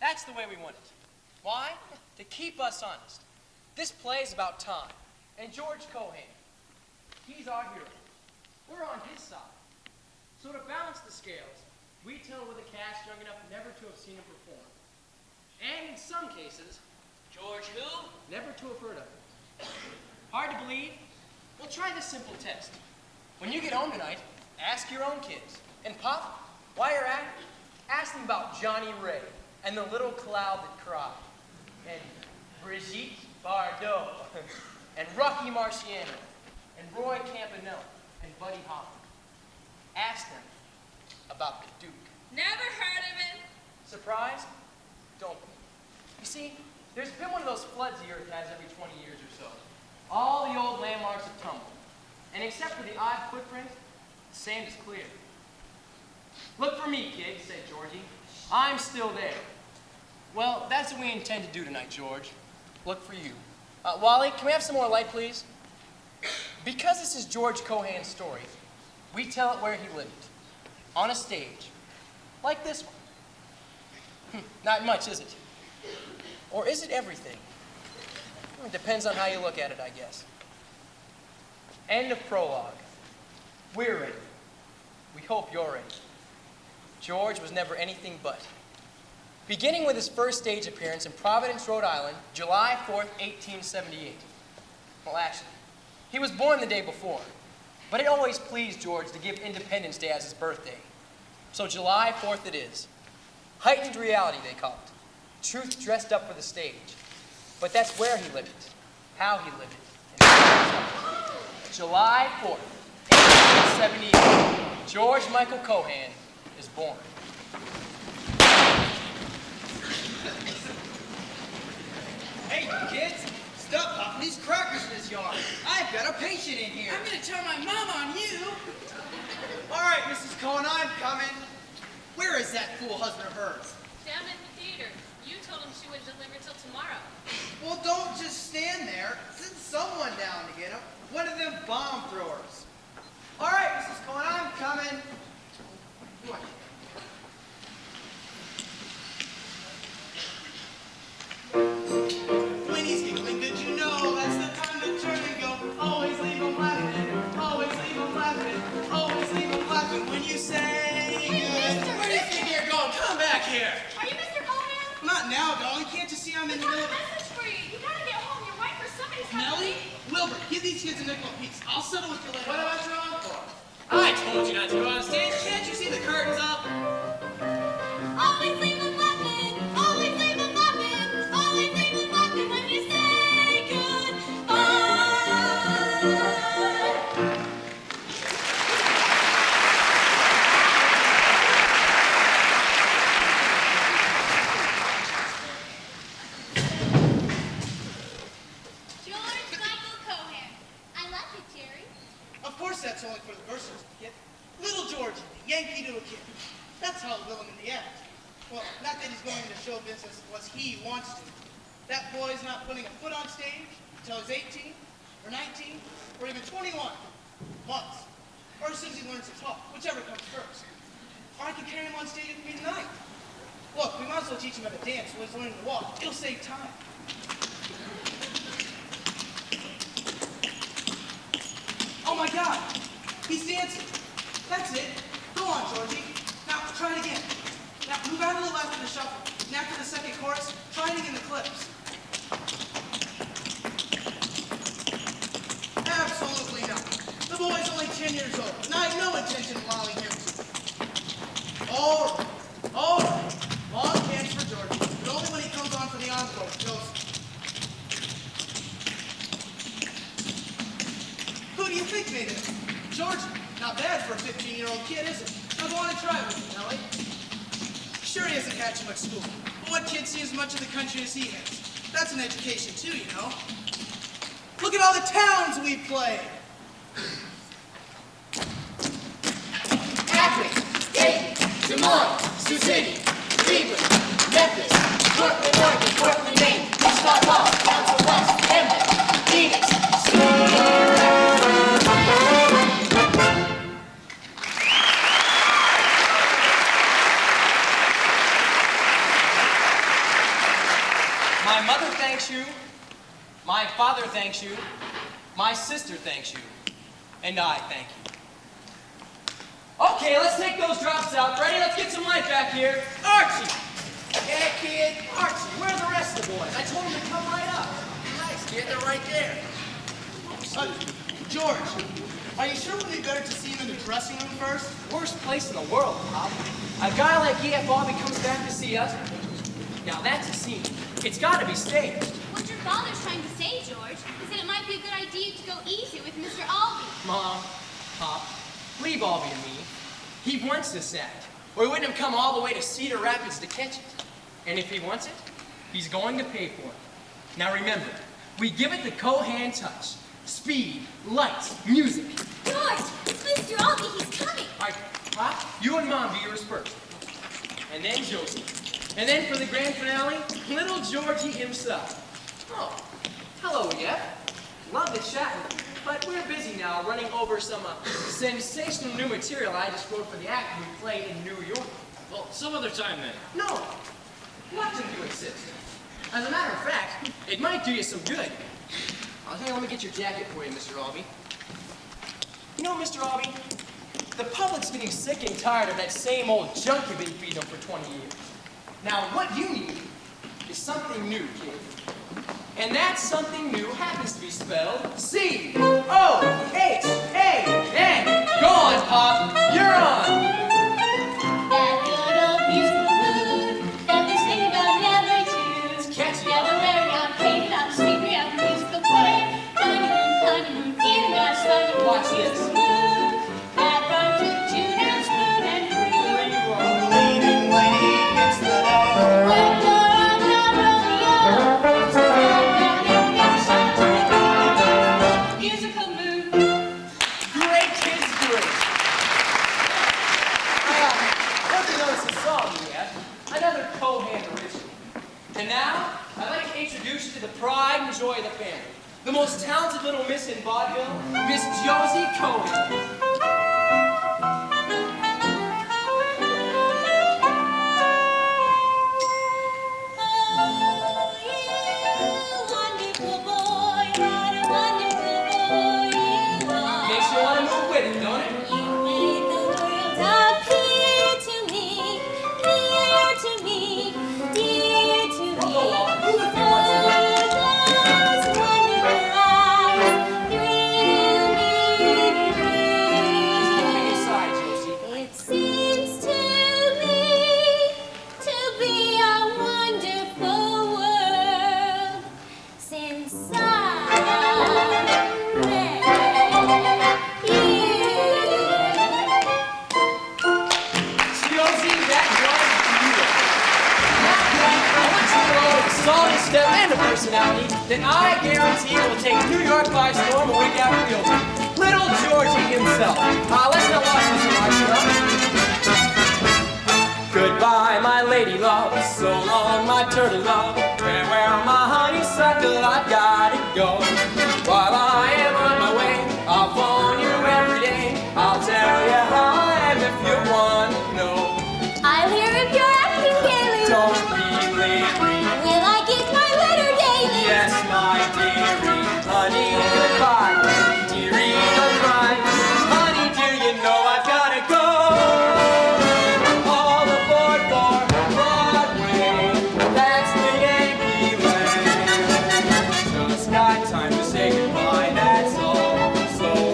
That's the way we want it. Why? To keep us honest. This play is about time. And George Cohan, he's our hero. We're on his side. So to balance the scales, we tell with a cast young enough never to have seen him perform. And in some cases, George who? never to have heard of him. Hard to believe? Well, try this simple test. When you get home tonight, ask your own kids. And Pop, while you're at it, ask them about Johnny Ray and the little cloud that cried, and Brigitte Bardot, and Rocky Marciano, and Roy Campanella, and Buddy Holly. Ask them about the Duke. Never heard of him. Surprised? Don't be. You see, there's been one of those floods the earth has every 20 years or so. All the old landmarks have tumbled. And except for the odd footprint, the sand is clear. Look for me, kids, said Georgie. I'm still there. Well, that's what we intend to do tonight, George. Look for you. Wally, can we have some more light, please? Because this is George Cohan's story, we tell it where he lived. On a stage. Like this one. Not much, is it? Or is it everything? Well, it depends on how you look at it, I guess. End of prologue. We're ready. We hope you're ready. George was never anything but. Beginning with his first stage appearance in Providence, Rhode Island, July 4th, 1878. Well, actually, he was born the day before, but it always pleased George to give Independence Day as his birthday. So July 4th it is. Heightened reality, they call it. Truth dressed up for the stage. But that's where he lived it, how he lived it, and how he lived it. July 4th, 1878, George Michael Cohan is born. Hey, kids, stop popping these crackers in this yard. I've got a patient in here. I'm gonna tell my mom on you. All right, Mrs. Cohen, I'm coming. Where is that fool husband of hers? Down at the theater. You told him she would deliver till tomorrow. Well, don't just stand there. Send someone down to get him. One of them bomb throwers. All right, Mrs. Cohen, I'm coming. Come on. When he's giggling, did you know that's the time to turn and go? Always leave him laughing. Always leave him laughing. Always leave him laughing when you say good. Where do you think you're going? Come back here. Are you Mr. Cohan? Not now, darling. Can't you see I'm in the middle of it? Message for you. You gotta get home. You're white for somebody's Nellie, Wilbur, give these kids a nickel apiece. I'll settle with you later. What about your uncle? I told you not to go on stage. Can't you see the curtains up? Always leave them laughing. Always leave them laughing. Always leave them laughing when you say goodbye. George Michael Cohan. I love you, Jerry. Of course that's only for the verses, kid. Little Georgie, Yankee Doodle Kid. That's how Willem in the act. Well, not that he's going into show business unless he wants to. That boy's not putting a foot on stage until he's 18, or 19, or even 21 months. Or as soon as he learns to talk, whichever comes first. Or I can carry him on stage with me tonight. Look, we might as well teach him how to dance while he's learning to walk. It'll save time. He's dancing. That's it. Go on, Georgie. Now, try it again. Now, move out a little after the shuffle. And after the second chorus, try it in the clips. Absolutely not. The boy's only 10 years old, and I have no intention of allowing him to. All right. All right. Long dance for Georgie, but only when he comes on for the encore, Joseph. Who do you think made it? Georgie. Not bad for a 15-year-old kid, is it? Now go on and try it with me, Ellie. Sure he hasn't had too much school, but what kid sees as much of the country as he has? That's an education too, you know. Look at all the towns we played. Akron, Dayton, Des Moines, Sioux City, Cleveland, Memphis, Portland, Oregon, Portland, Maine, Wichita Falls, Council West, Denver, Phoenix, My mother thanks you, my father thanks you, my sister thanks you, and I thank you. Okay, let's take those drops out. Ready? Let's get some light back here. Archie! Yeah, kid. Archie, where are the rest of the boys? I told them to come right up. Nice, kid. They're right there. George, are you sure it would be better to see him in the dressing room first? Worst place in the world, Pop. A guy like E.F. Bobby comes back to see us. Now that's a scene. It's got to be staged. What your father's trying to say, George, is that it might be a good idea to go easy with Mr. Albee. Mom, Pop, leave Albie to me. He wants this act, or he wouldn't have come all the way to Cedar Rapids to catch it. And if he wants it, he's going to pay for it. Now remember, we give it the Cohan touch. Speed, lights, music. George, it's Mr. Albee. He's coming. All right, Pop, you and Mom do yours first. And then Josie. And then for the grand finale, little Georgie himself. Oh, hello, Jeff. Love the chatting, but we're busy now running over some sensational new material I just wrote for the act we play in New York. Well, some other time then. No, not if you insist. As a matter of fact, it might do you some good. I'll tell you, let me get your jacket for you, Mr. Albee. You know, Mr. Albee, the public's getting sick and tired of that same old junk you've been feeding them for 20 years. Now, what you need is something new, kid. And that something new happens to be spelled C-O-H-A-N. Go on, Pop. You're on. That good old musical mood that they sing about never to. It's catchy. Never wearing out, painted out, sleepy out, musical play. Honeymoon, in our sunny Watch this. musical mood. That run to tune and spoon and crew. Leading lady gets the door. When you're on the rodeo, stand down and dance until the beat. Musical mood. Great, kids, great. Hope you notice the song yet. Another Cohan original. And now, I'd like to introduce you to the pride and joy of the family. The most talented little miss in vaudeville, Miss Josie Cohan. Oh, you wonderful boy, what a wonderful boy you are. Makes you want to move with it, don't it? You made the world appear to me, dear to me, dear to me. Move if you want to. Those wonderful eyes thrill me Moving through. aside, Josie. It seems to me to be a wonderful world since I met you. Josie, that was beautiful. Now, I want you to know with a solid step and a personality that I guarantee will take New York by storm a week after the opening. Little Georgie himself. Let's not watch this Goodbye, my lady love. So long, my turtle love. Farewell, my honeysuckle. I've gotta go. While I am on my way, I'll phone you every day. I'll tell you how I am if you want to know. I'll hear if you're acting gaily. Don't be leery. Will I get my letter daily? Yes, my dearie. Honey, goodbye. Dearie, don't cry. Honey, dear.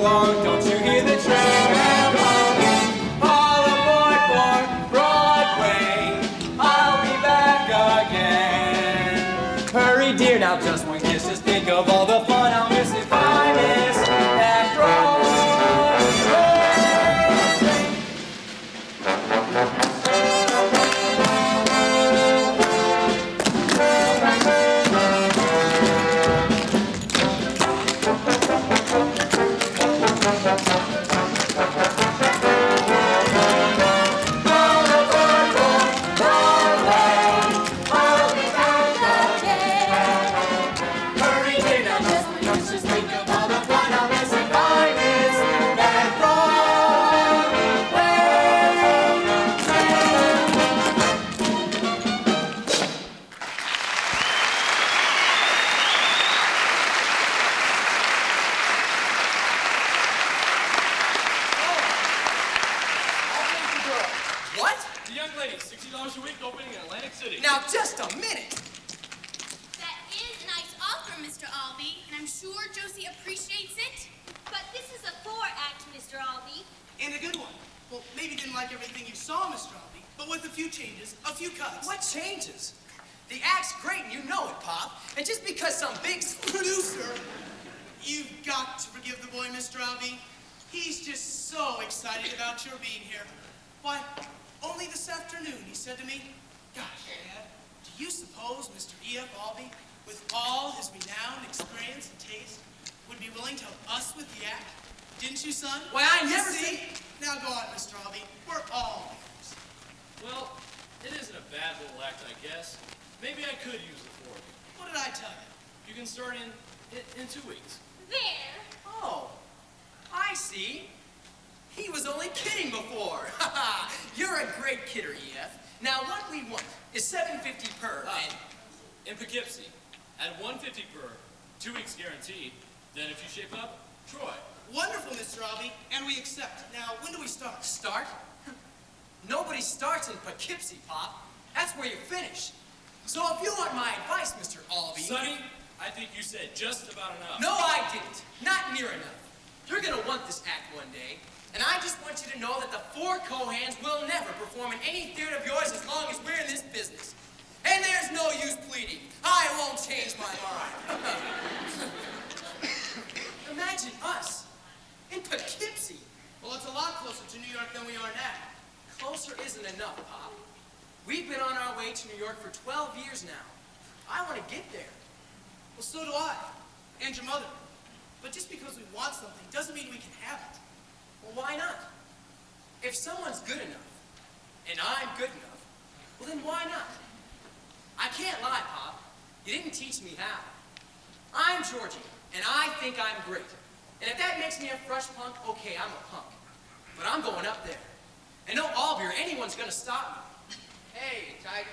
along, don't you hear the tram coming? All aboard for Broadway, I'll be back again. Hurry dear, now just one kiss, just think of all the fun I'll miss if I miss that Broadway. The young lady, $60 a week, opening in Atlantic City. Now, just a minute. That is a nice offer, Mr. Albee, and I'm sure Josie appreciates it. But this is a 4-act, Mr. Albee. And a good one. Well, maybe you didn't like everything you saw, Mr. Albee, but with a few changes, a few cuts. What changes? The act's great, and you know it, Pop. And just because some big Producer, you've got to forgive the boy, Mr. Albee. He's just so excited about your being here. Why, only this afternoon he said to me, "Gosh, Dad, do you suppose Mr. E.F. Albee, with all his renowned experience and taste, would be willing to help us with the act? Didn't you, son?" Why, I You never see? said- Now go on, Mr. Albee. We're all ears. Well, it isn't a bad little act, I guess. Maybe I could use the 4. What did I tell you? You can start in 2 weeks. There. Oh, I see. He was only kidding before. You're a great kidder, E.F. Now, what we want is $7.50 per. And In Poughkeepsie, at $150 per, 2 weeks guaranteed. Then if you shape up, Troy. Wonderful, Mr. Albee, and we accept. Now, when do we start? start? Nobody starts in Poughkeepsie, Pop. That's where you finish. So if you want my advice, Mr. Albee... Sonny, I think you said just about enough. No, I didn't. Not near enough. You're gonna want this act one day, and I just want you to know that the 4 Cohans will never perform in any theater of yours as long as we're in this business. And there's no use pleading. I won't change my mind. Imagine us in Poughkeepsie. Well, it's a lot closer to New York than we are now. Closer isn't enough, Pop. We've been on our way to New York for 12 years now. I want to get there. Well, so do I, and your mother. But just because we want something doesn't mean we can have it. Well, why not? If someone's good enough, and I'm good enough, well, then why not? I can't lie, Pop. You didn't teach me how. I'm Georgie, and I think I'm great. And if that makes me a fresh punk, okay, I'm a punk. But I'm going up there. And no Albee or anyone's gonna stop me. Hey, Tyke.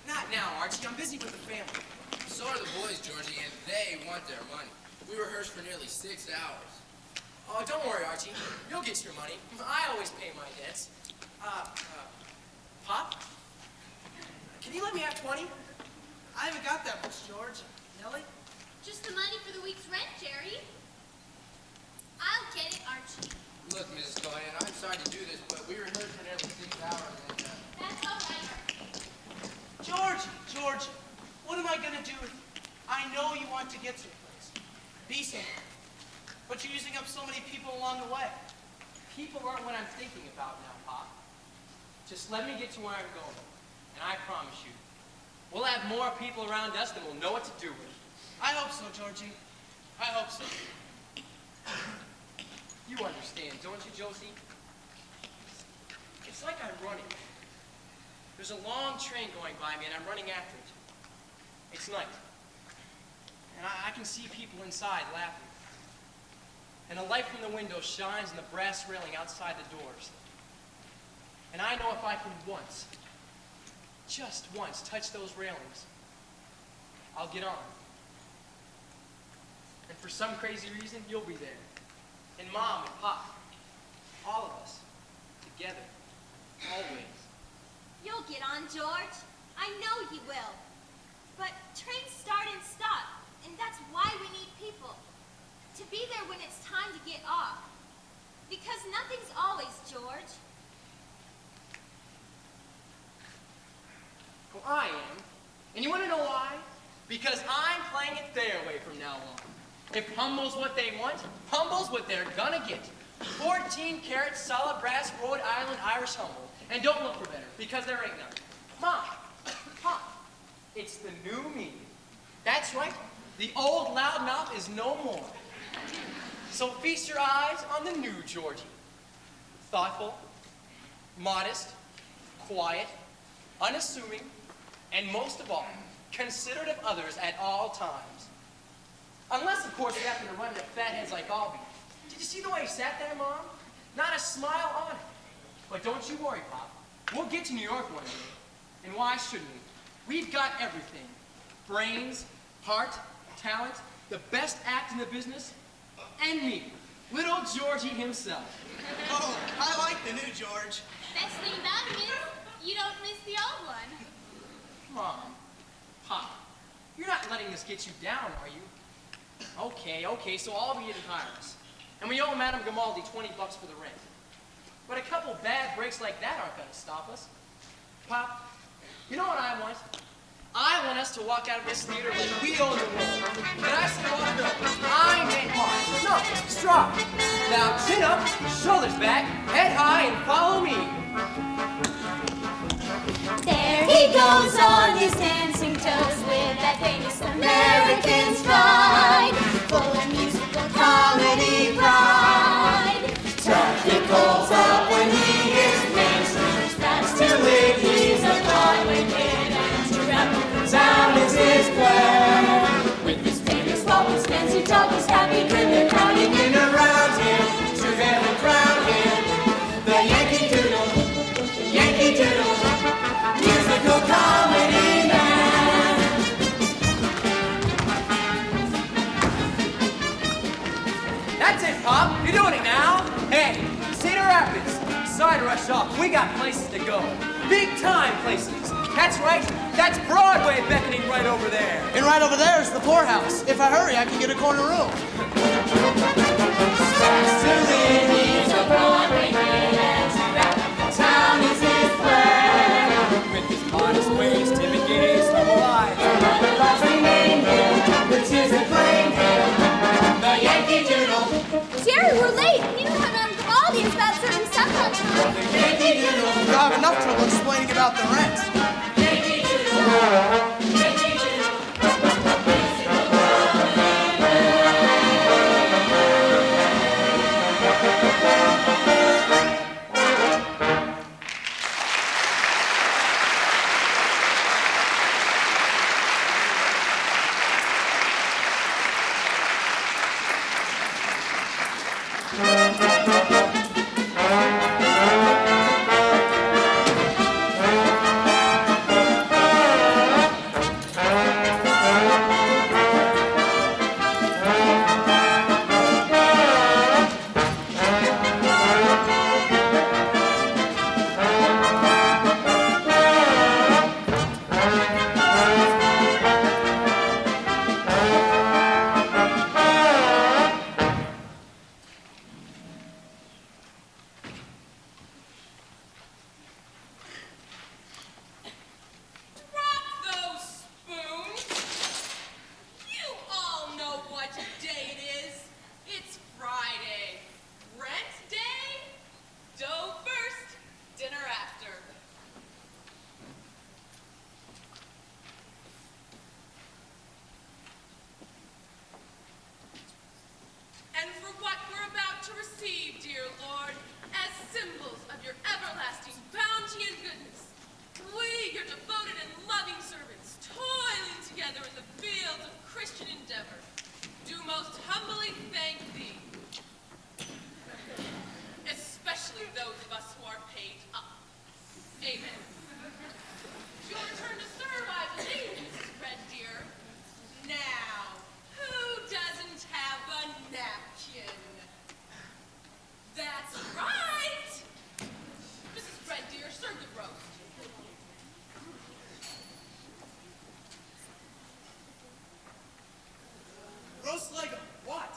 Not now, Archie. I'm busy with the family. So are the boys, Georgie, and they want their money. We rehearsed for nearly 6 hours. Oh, don't worry, Archie. You'll get your money. I always pay my debts. Pop? Can you let me have 20? I haven't got that much, George. Nellie? Just the money for the week's rent, Jerry. I'll get it, Archie. Look, Mrs. Cohen, I'm sorry to do this, but we rehearsed for nearly 6 hours, and That's all right. Georgie, what am I going to do with you? I know you want to get to a place. Be somewhere. But you're using up so many people along the way. People aren't what I'm thinking about now, Pop. Just let me get to where I'm going. And I promise you, we'll have more people around us than we'll know what to do with. I hope so, Georgie. I hope so. You understand, don't you, Josie? It's like I'm running. There's a long train going by me, and I'm running after it. It's night. And I can see people inside laughing. And the light from the window shines on the brass railing outside the doors. And I know if I can once, just once, touch those railings, I'll get on. And for some crazy reason, you'll be there. And Mom and Pop. All of us. Together. Always. You'll get on, George. I know you will. But trains start and stop, and that's why we need people. To be there when it's time to get off. Because nothing's always, George. Well, I am. And you want to know why? Because I'm playing it their way from now on. If humble's what they want, humble's what they're gonna get. 14-karat solid brass Rhode Island Irish humble. And don't look for better, because there ain't none. Mom, Pop, it's the new me. That's right, the old loudmouth is no more. So feast your eyes on the new Georgie. Thoughtful, modest, quiet, unassuming, and most of all, considerate of others at all times. Unless, of course, you happen to run into fatheads like Albie. Did you see the way he sat there, Mom? Not a smile on it. But don't you worry, Pop. We'll get to New York one day. And why shouldn't we? We've got everything. Brains, heart, talent, the best act in the business, and me, little Georgie himself. Oh, I like the new George. Best thing about him is you don't miss the old one. Mom, Pop, you're not letting this get you down, are you? Okay, so Albie didn't hire us. And we owe Madame Grimaldi $20 for the rent. But a couple bad breaks like that aren't going to stop us. Pop, you know what I want? I want us to walk out of this theater like we own the world. And I say walk no, I meant hard. No, strong. Now chin up, shoulders back, head high, and follow me. There he goes on his dancing toes with that famous American stride, full of musical comedy pride. Traffic calls out when he is dancing. That's To live, he's a Broadway kid, and to rap the town is his plan. With his famous walk, his fancy talk, his happy grin, they're crowding in around him to hail and crown him the Yankee Doodle, musical comedy man. That's it, Pop. You're doing it now. Hey, Cedar Rapids. Sorry to rush off. We got places to go. Big time places. That's right. That's Broadway beckoning right over there. And right over there is the poorhouse. If I hurry, I can get a corner room. To live, he's a Broadway kid, and to rap the town is his plan. With his modest ways, timid gaze, humble eyes. Another last remain him, the tears that claim him, the Yankee Doodle, Jerry, we're late. You know how Madame Grimaldi is about certain stuff on time. the Yankee Doodle, You have enough trouble explaining about the rent. Yankee Doodle, Yankee Doodle, musical comedy man. Drop those spoons. You all know what day it is. It's Friday. Rent day, dough first, dinner after. And for what we're about to receive, dear Lord, as symbols of your everlasting bounty and goodness, we, your devoted and loving servants, toiling together in the fields of Christian endeavor, do most humbly thank thee. Especially those of us who are paid up. Amen. Your turn to serve, I believe, Mrs. Red Deer. Now, who doesn't have a napkin? That's right! Mrs. Red Deer, serve the roast. Roast leg of what?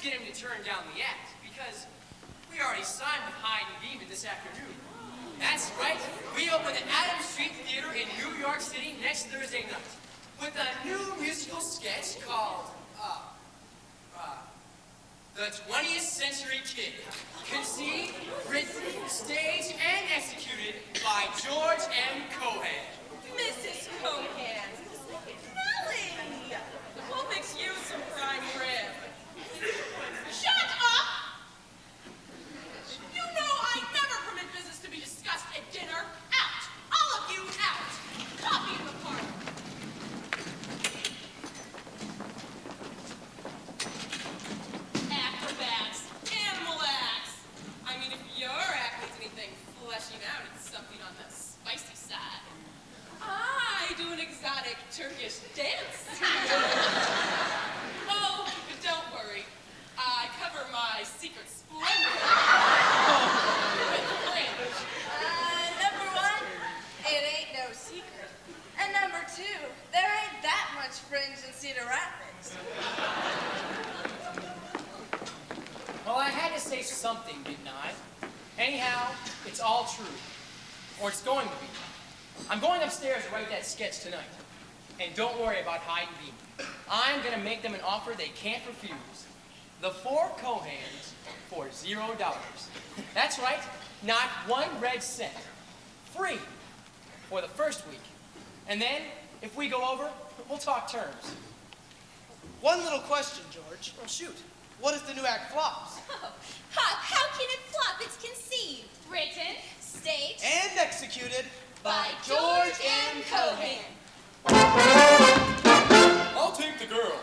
get him to turn down the act, because we already signed with Hyde and Beeman this afternoon. That's right. We open the Adams Street Theater in New York City next Thursday night with a new musical sketch called, The 20th Century Kid. Conceived, written, staged, and executed by George M. Cohan. Mrs. Cohan. Nellie! We'll mix you some prime rib. Shut up! You know I never permit business to be discussed at dinner. Out! All of you out! Coffee in the parlor. Acrobats. Animal acts. I mean, if your act needs anything fleshing out, it's something on the spicy side. I do an exotic Turkish dance. Oh, but don't worry. I cover my secret splendor with fringe. Number one, it ain't no secret. And number two, there ain't that much fringe in Cedar Rapids. Well, I had to say something, didn't I? Anyhow, it's all true. Or it's going to be. I'm going upstairs to write that sketch tonight. And don't worry about Hyde and Beeman. I'm going to make them an offer they can't refuse. The 4 Cohans for $0. That's right, not 1 red cent. Free for the first week. And then, if we go over, we'll talk terms. One little question, George. Well, shoot. What if the new act flops? How can it flop? It's conceived, written, staged And executed by George M. Cohan. I'll take the girl.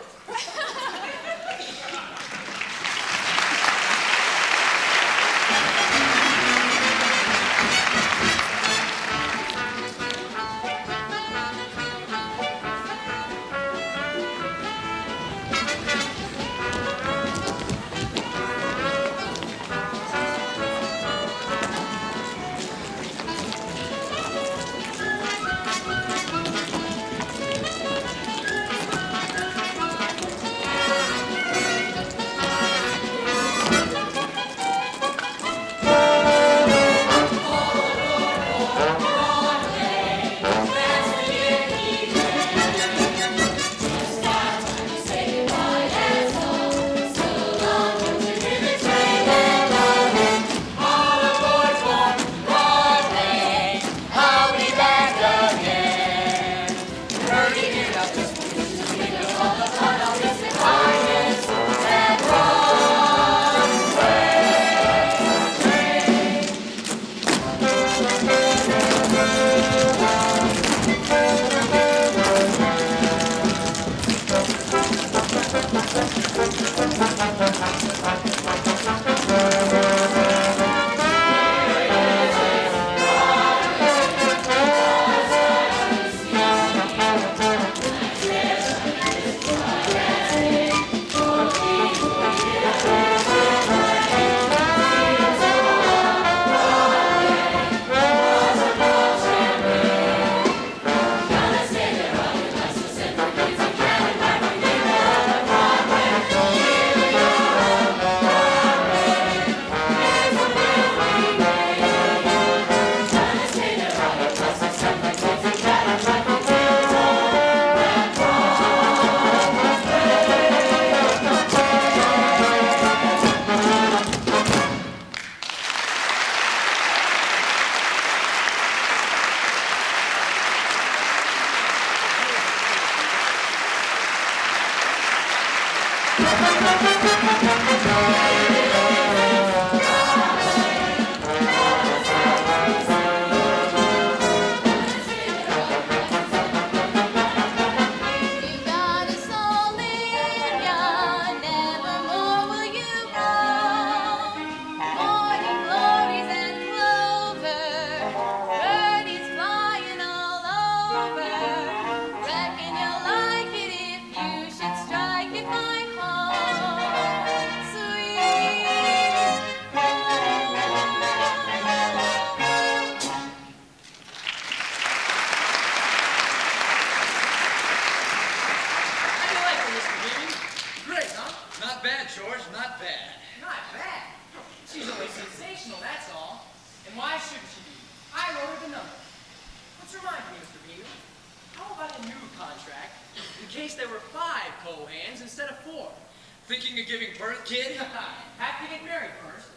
was sensational, that's all. And why shouldn't she be? I wrote her the number. Which reminds me, Mr. Beaver, how about a new contract in case there were 5 Cohans instead of 4? Thinking of giving birth, kid? Have to get married first.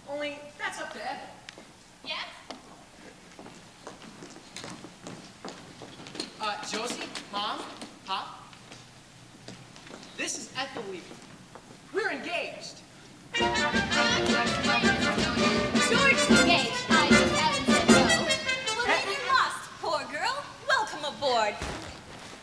Only, that's up to Ethel. Yes? Josie, Mom, Pop, this is Ethel Weaver. We're engaged. George's engaged. I just haven't said so. Well, then you must, poor girl. Welcome aboard.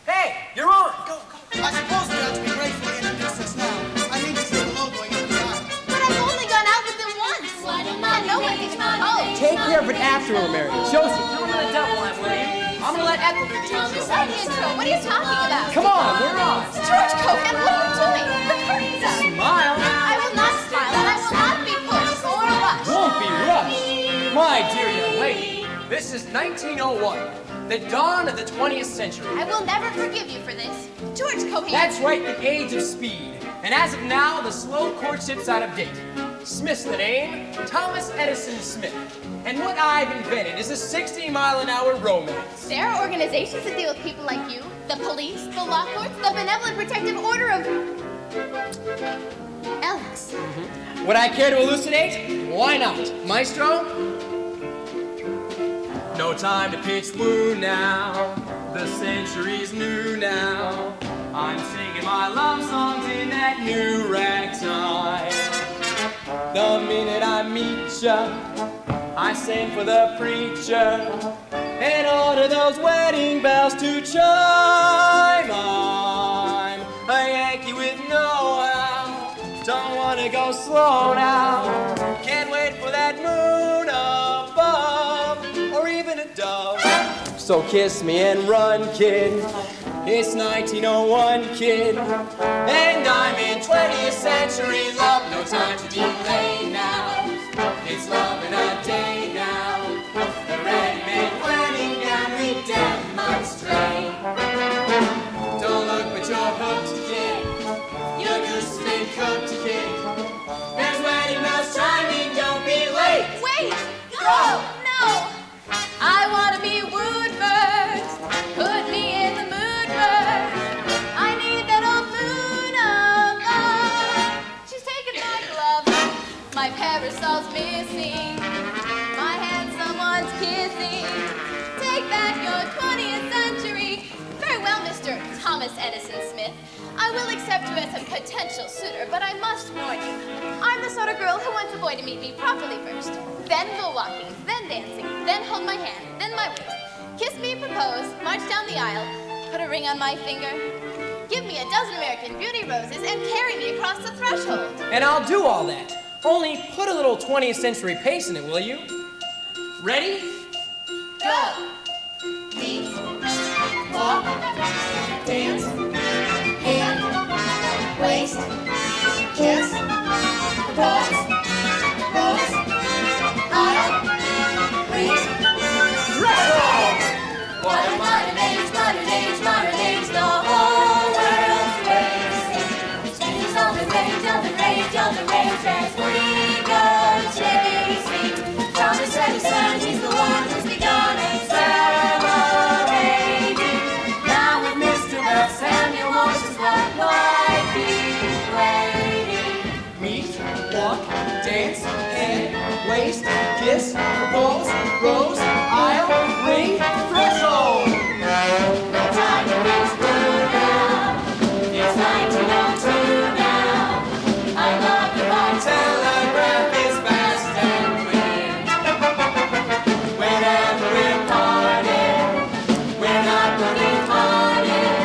Hey, you're on. Go. I suppose we ought to be grateful to introduce us now. I need to say hello going up the aisle. But I've only gone out with them once. And no one can propose. Take care of it after we're married. Josie, fill in the double line, will you? I'm gonna let Ethel do the intro. What intro? What are you talking about? Come on, we're on. George Cohan, what are you doing? The curtain's up. Smile. I will not smile, and I will not be pushed or rushed. Won't be rushed. My dear young lady, this is 1901, the dawn of the 20th century. I will never forgive you for this. George Cohan. That's right, the age of speed. And as of now, the slow courtship's out of date. Smith's the name, Thomas Edison Smith. And what I've invented is a 60-mile-an-hour romance. There are organizations that deal with people like you. The police, the law courts, the Benevolent Protective Order of... Alex. Would I care to elucidate? Why not? Maestro? No time to pitch woo now. The century's new now. I'm singing my love songs in that new ragtime. The minute I meet ya, I send for the preacher and order those wedding bells to chime. I'm a Yankee with know-how, don't wanna go slow now. Can't wait for that moon above, or even a dove. So kiss me and run, kid. It's 1901, kid, and I'm in 20th century love. No time to delay now. It's love in a day now. The ready-made wedding gown we demonstrate. Don't look, but you're hooked, kid. Your goose has been cooked, kid. There's wedding bells chiming. Don't be late. Wait! Go! No! I want to be wooed first. Put me in the mood first. I need that old moon above. She's taken my glove. My parasol's missing. My hand someone's kissing. Take back your 20th century. Very well, Mr. Thomas Edison Smith. I will accept you as a potential suitor, but I must warn you. I'm the sort of girl who wants a boy to meet me properly first. Then go walking, then dancing, then hold my hand, then my waist. Kiss me, propose, march down the aisle, put a ring on my finger. Give me a dozen American Beauty roses and carry me across the threshold. And I'll do all that. Only put a little 20th century pace in it, will you? Ready? Go! Meet, walk, dance, hand, waist, kiss, propose, pose, aisle, ring, threshold. What a modern age, modern age, modern age, the whole world's racing. Changes on the range, on the range, on the range, as we go chasing. Thomas Edison, he's the one who's begun and celebrating. Now with Mr. Bell, Samuel Morse's what might be waiting. Meet, walk, dance, hand, waist, kiss, propose, rose, aisle, ring, threshold. No time to waste blue now. It's 1902 now. I love you, my Telegraph is fast and clear. whenever we're parted. We're not looking parted.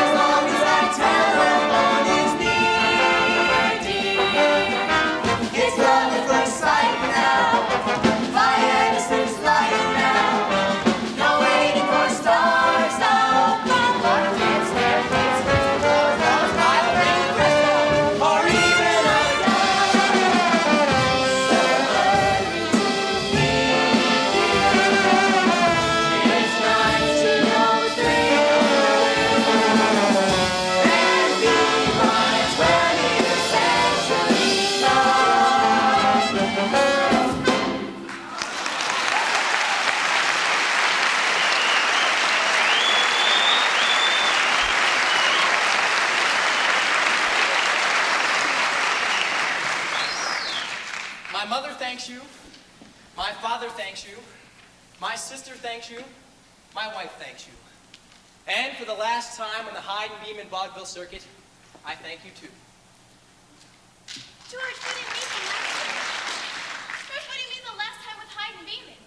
As long as that telephone is It's love at first sight now. Fire mother thanks you. My father thanks you. My sister thanks you. My wife thanks you. And for the last time on the Hyde and Beeman vaudeville circuit, I thank you too. George, what do you mean the last time? George, what do you mean the last time with Hyde and Beeman?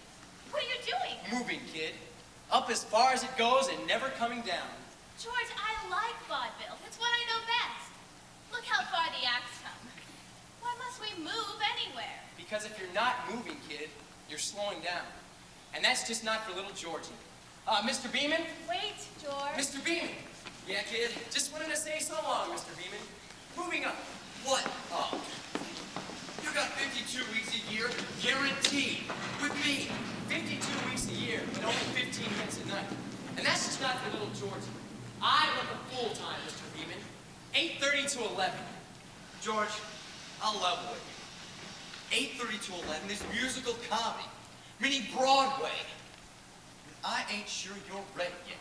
What are you doing? Moving, kid. Up as far as it goes and never coming down. George, I like vaudeville. It's what I know best. Look how far the acts come. Why must we move anywhere? Because if you're not moving, kid, you're slowing down. And that's just not for little Georgie. Mr. Beeman? Wait, George. Mr. Beeman! Yeah, kid, just wanted to say so long, Mr. Beeman. Moving up. What? Oh. You got 52 weeks a year, guaranteed, with me. 52 weeks a year and only 15 minutes a night. And that's just not for little Georgie. I want the full time, Mr. Beeman. 8:30 to 11. George, I'll level with you. 8:30 to 11 is musical comedy, meaning Broadway. I ain't sure you're ready yet.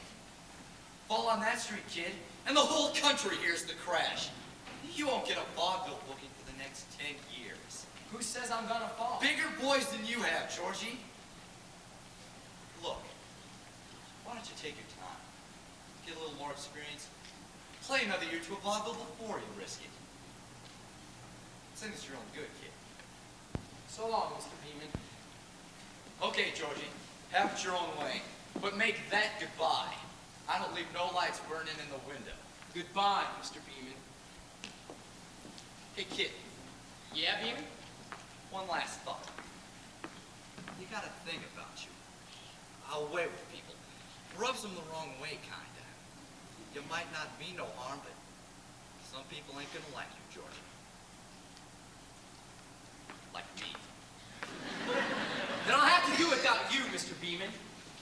Fall on that street, kid, and the whole country hears the crash. You won't get a vaudeville booking for the next 10 years. Who says I'm gonna fall? Bigger boys than you have, Georgie. Look, why don't you take your time, get a little more experience, play another year to a vaudeville before you risk it. It's in your own good, kid. So long, Mr. Beeman. Okay, Georgie, have it your own way, but make that goodbye. I don't leave no lights burning in the window. Goodbye, Mr. Beeman. Hey, kid, Yeah, Beeman? one last thought. You got a thing about you. Away with people. Rubs them the wrong way, kinda. You might not mean no harm, but some people ain't gonna like you, Georgie. Like me. Then I'll have to do without you, Mr. Beeman.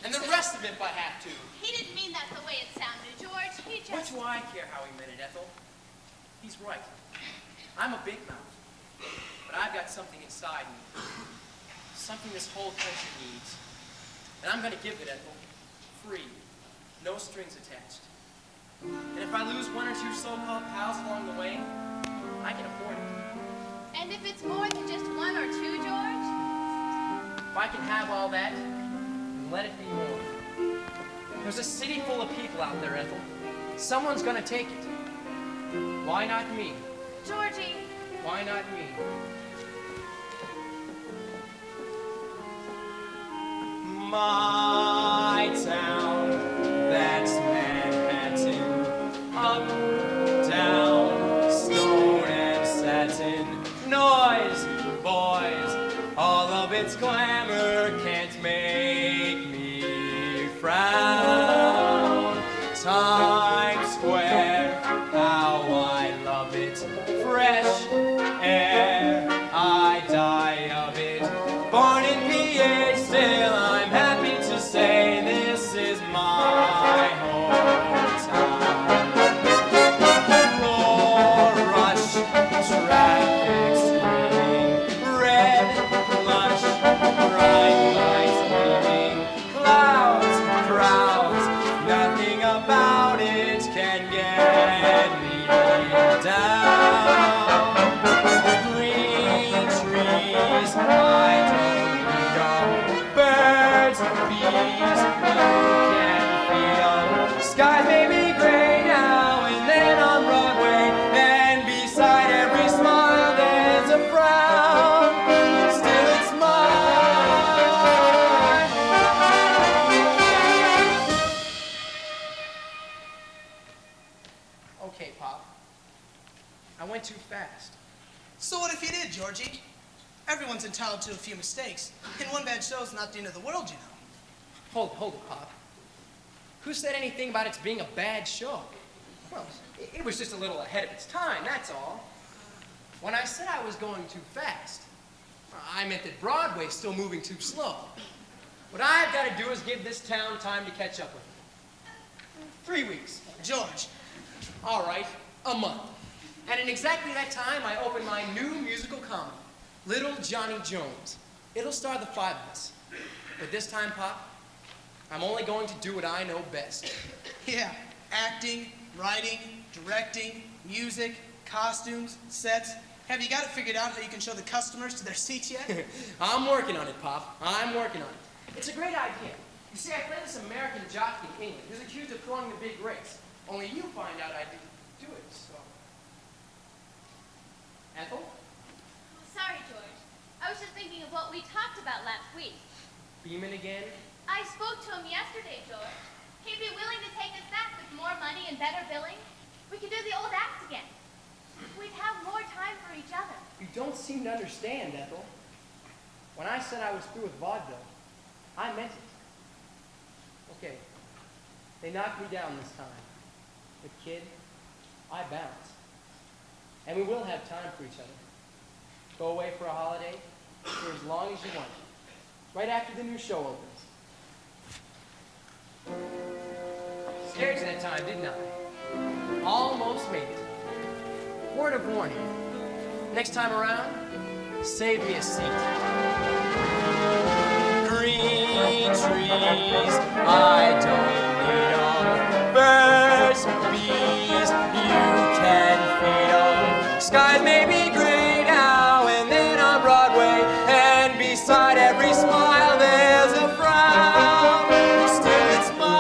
And the rest of it if I have to. He didn't mean that the way it sounded, George. He What just... do I care how he meant it, Ethel? He's right. I'm a big mouth. But I've got something inside me. Something this whole country needs. And I'm gonna give it, Ethel. Free. No strings attached. And if I lose one or two so-called pals along the way, I can afford it. And if it's more than just one or two, George? If I can have all that, then let it be more. There's a city full of people out there, Ethel. Someone's gonna take it. Why not me? Georgie. Why not me? My town, that's Manhattan. Up, down, stone and satin. Noise, boys, all of its glamour can't make me frown. Times Square, how I love it. Fresh air, I die of it. Born in PA, still I'm happy to say this is my hometown. Roar, rush, traffic screaming, red, lush, bright lights gleaming, clouds, crowds, nothing about it can get me down. Green trees, I don't need all. Birds, bees, you can feel. Skies may be gray now and then on Broadway, and beside every smile there's a frown. Still it's mine. Okay, Pop. I went too fast. So what if you did, Georgie? Everyone's entitled to a few mistakes, and one bad show's not the end of the world, you know. Hold it, Pop. Who said anything about it being a bad show? Well, it was just a little ahead of its time, that's all. When I said I was going too fast, I meant that Broadway's still moving too slow. What I've got to do is give this town time to catch up with me. 3 weeks. George, All right, a month. And in exactly that time, I open my new musical comedy, Little Johnny Jones. It'll star the five of us. But this time, Pop, I'm only going to do what I know best. yeah, acting, writing, directing, music, costumes, sets. Have you got it figured out how you can show the customers to their seats yet? I'm working on it, Pop. I'm working on it. It's a great idea. You see, I play this American jockey in England who's accused of throwing the big race. Only you find out I didn't do it, so... Ethel? Oh, sorry, George. I was just thinking of what we talked about last week. Beeman again? I spoke to him yesterday, George. He'd be willing to take us back with more money and better billing. We could do the old act again. We'd have more time for each other. You don't seem to understand, Ethel. When I said I was through with vaudeville, I meant it. Okay, they knocked me down this time. But kid, I bounce. And we will have time for each other. Go away for a holiday for as long as you want. Right after the new show opens. Scared you that time, didn't I? Almost made it. Word of warning. Next time around, save me a seat. Green trees, I don't need 'em. Birds, bees, you can feed 'em. Skies may be gray now and then on Broadway, and beside every smile there's a frown. Still, it's my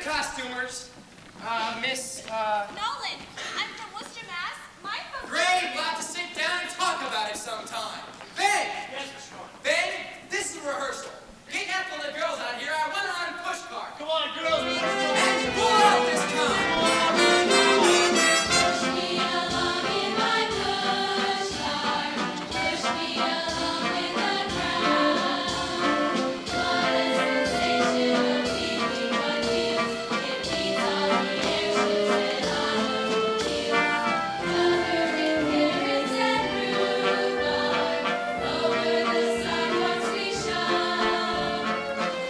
costumers. Nolan, I'm from Worcester, Mass. My folks... Great, we'll have to sit down and talk about it sometime. Ben! Yes, Mr. Sean. Ben, this is a rehearsal. Get Ethel and the girls out here. I want her on a push cart. Come on, girls. And pull out this time. Push me along in my push cart. Push me along in the crowd. What a sensational feeling one feels. It beats all the airships and automobiles. Covered in carrots and rhubarb. Over the sidewalks we shove.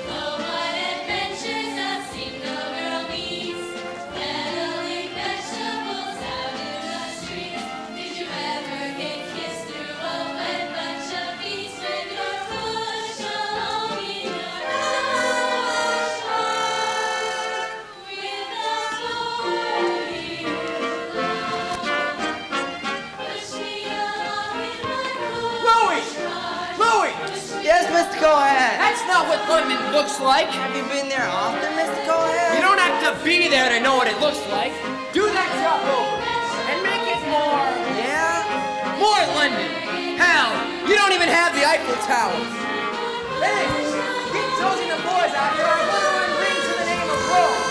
Oh, what adventures a single girl meets. Peddling vegetables out in the streets. Did you ever get kissed through a wet bunch of bees with your push along in your push cart? With a boy you love. Push me along in my Louie! push cart. Louie! Yes, Mr. Cohen. That's not what London looks like. Have you been there often, Mr. Cohen? You don't have to be there to know what it looks like. Do that job over and make it more. Yeah? More London. Hell, you don't even have the Eiffel Tower. Hey, get Josie and the boys out here. I want to run rings in the name of Rome.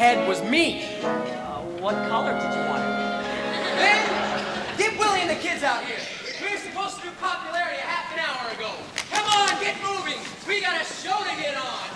head was me. What color did you want it? Then, get Willie and the kids out here. We were supposed to do popularity a half an hour ago. Come on, get moving. We got a show to get on.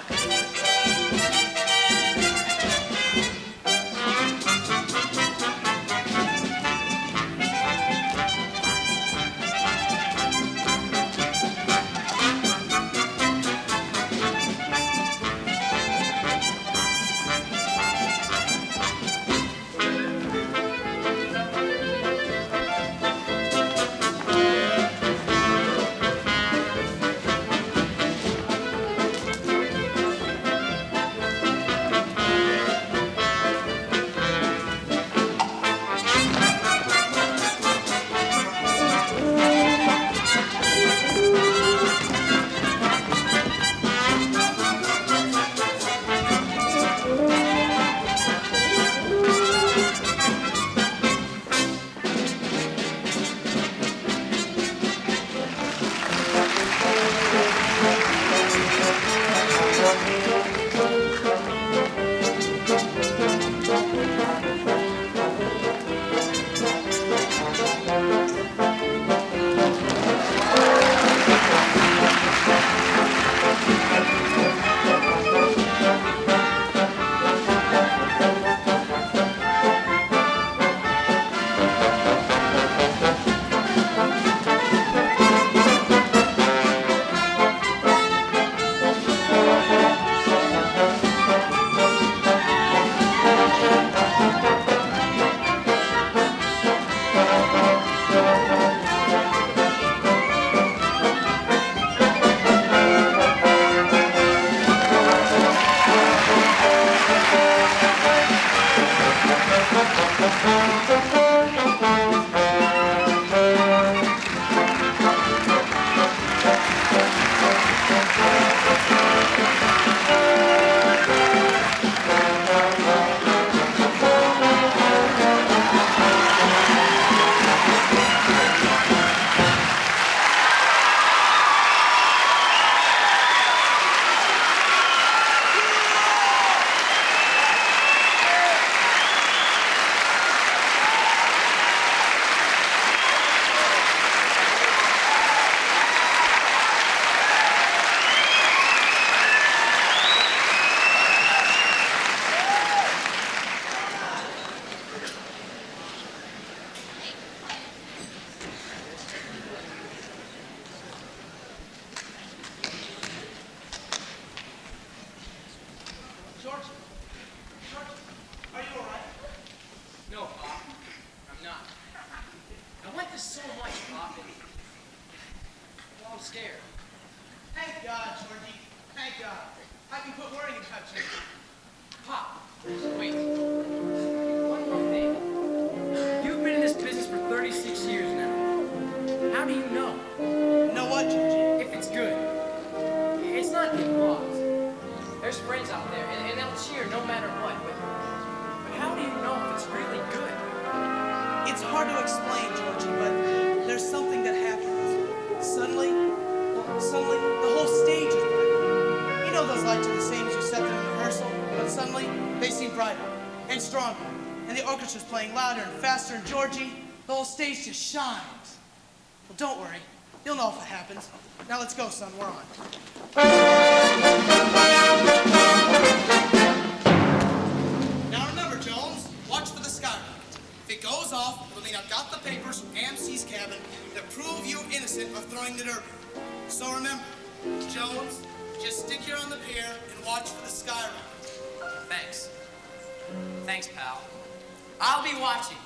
Stage just shines. Well, don't worry. You'll know if it happens. Now let's go, son. We're on. Now remember, Jones, watch for the skyrocket. If it goes off, it'll mean I've got the papers from AMC's cabin that prove you innocent of throwing the derby. So remember, Jones, just stick here on the pier and watch for the skyrocket. Thanks. Thanks, pal. I'll be watching.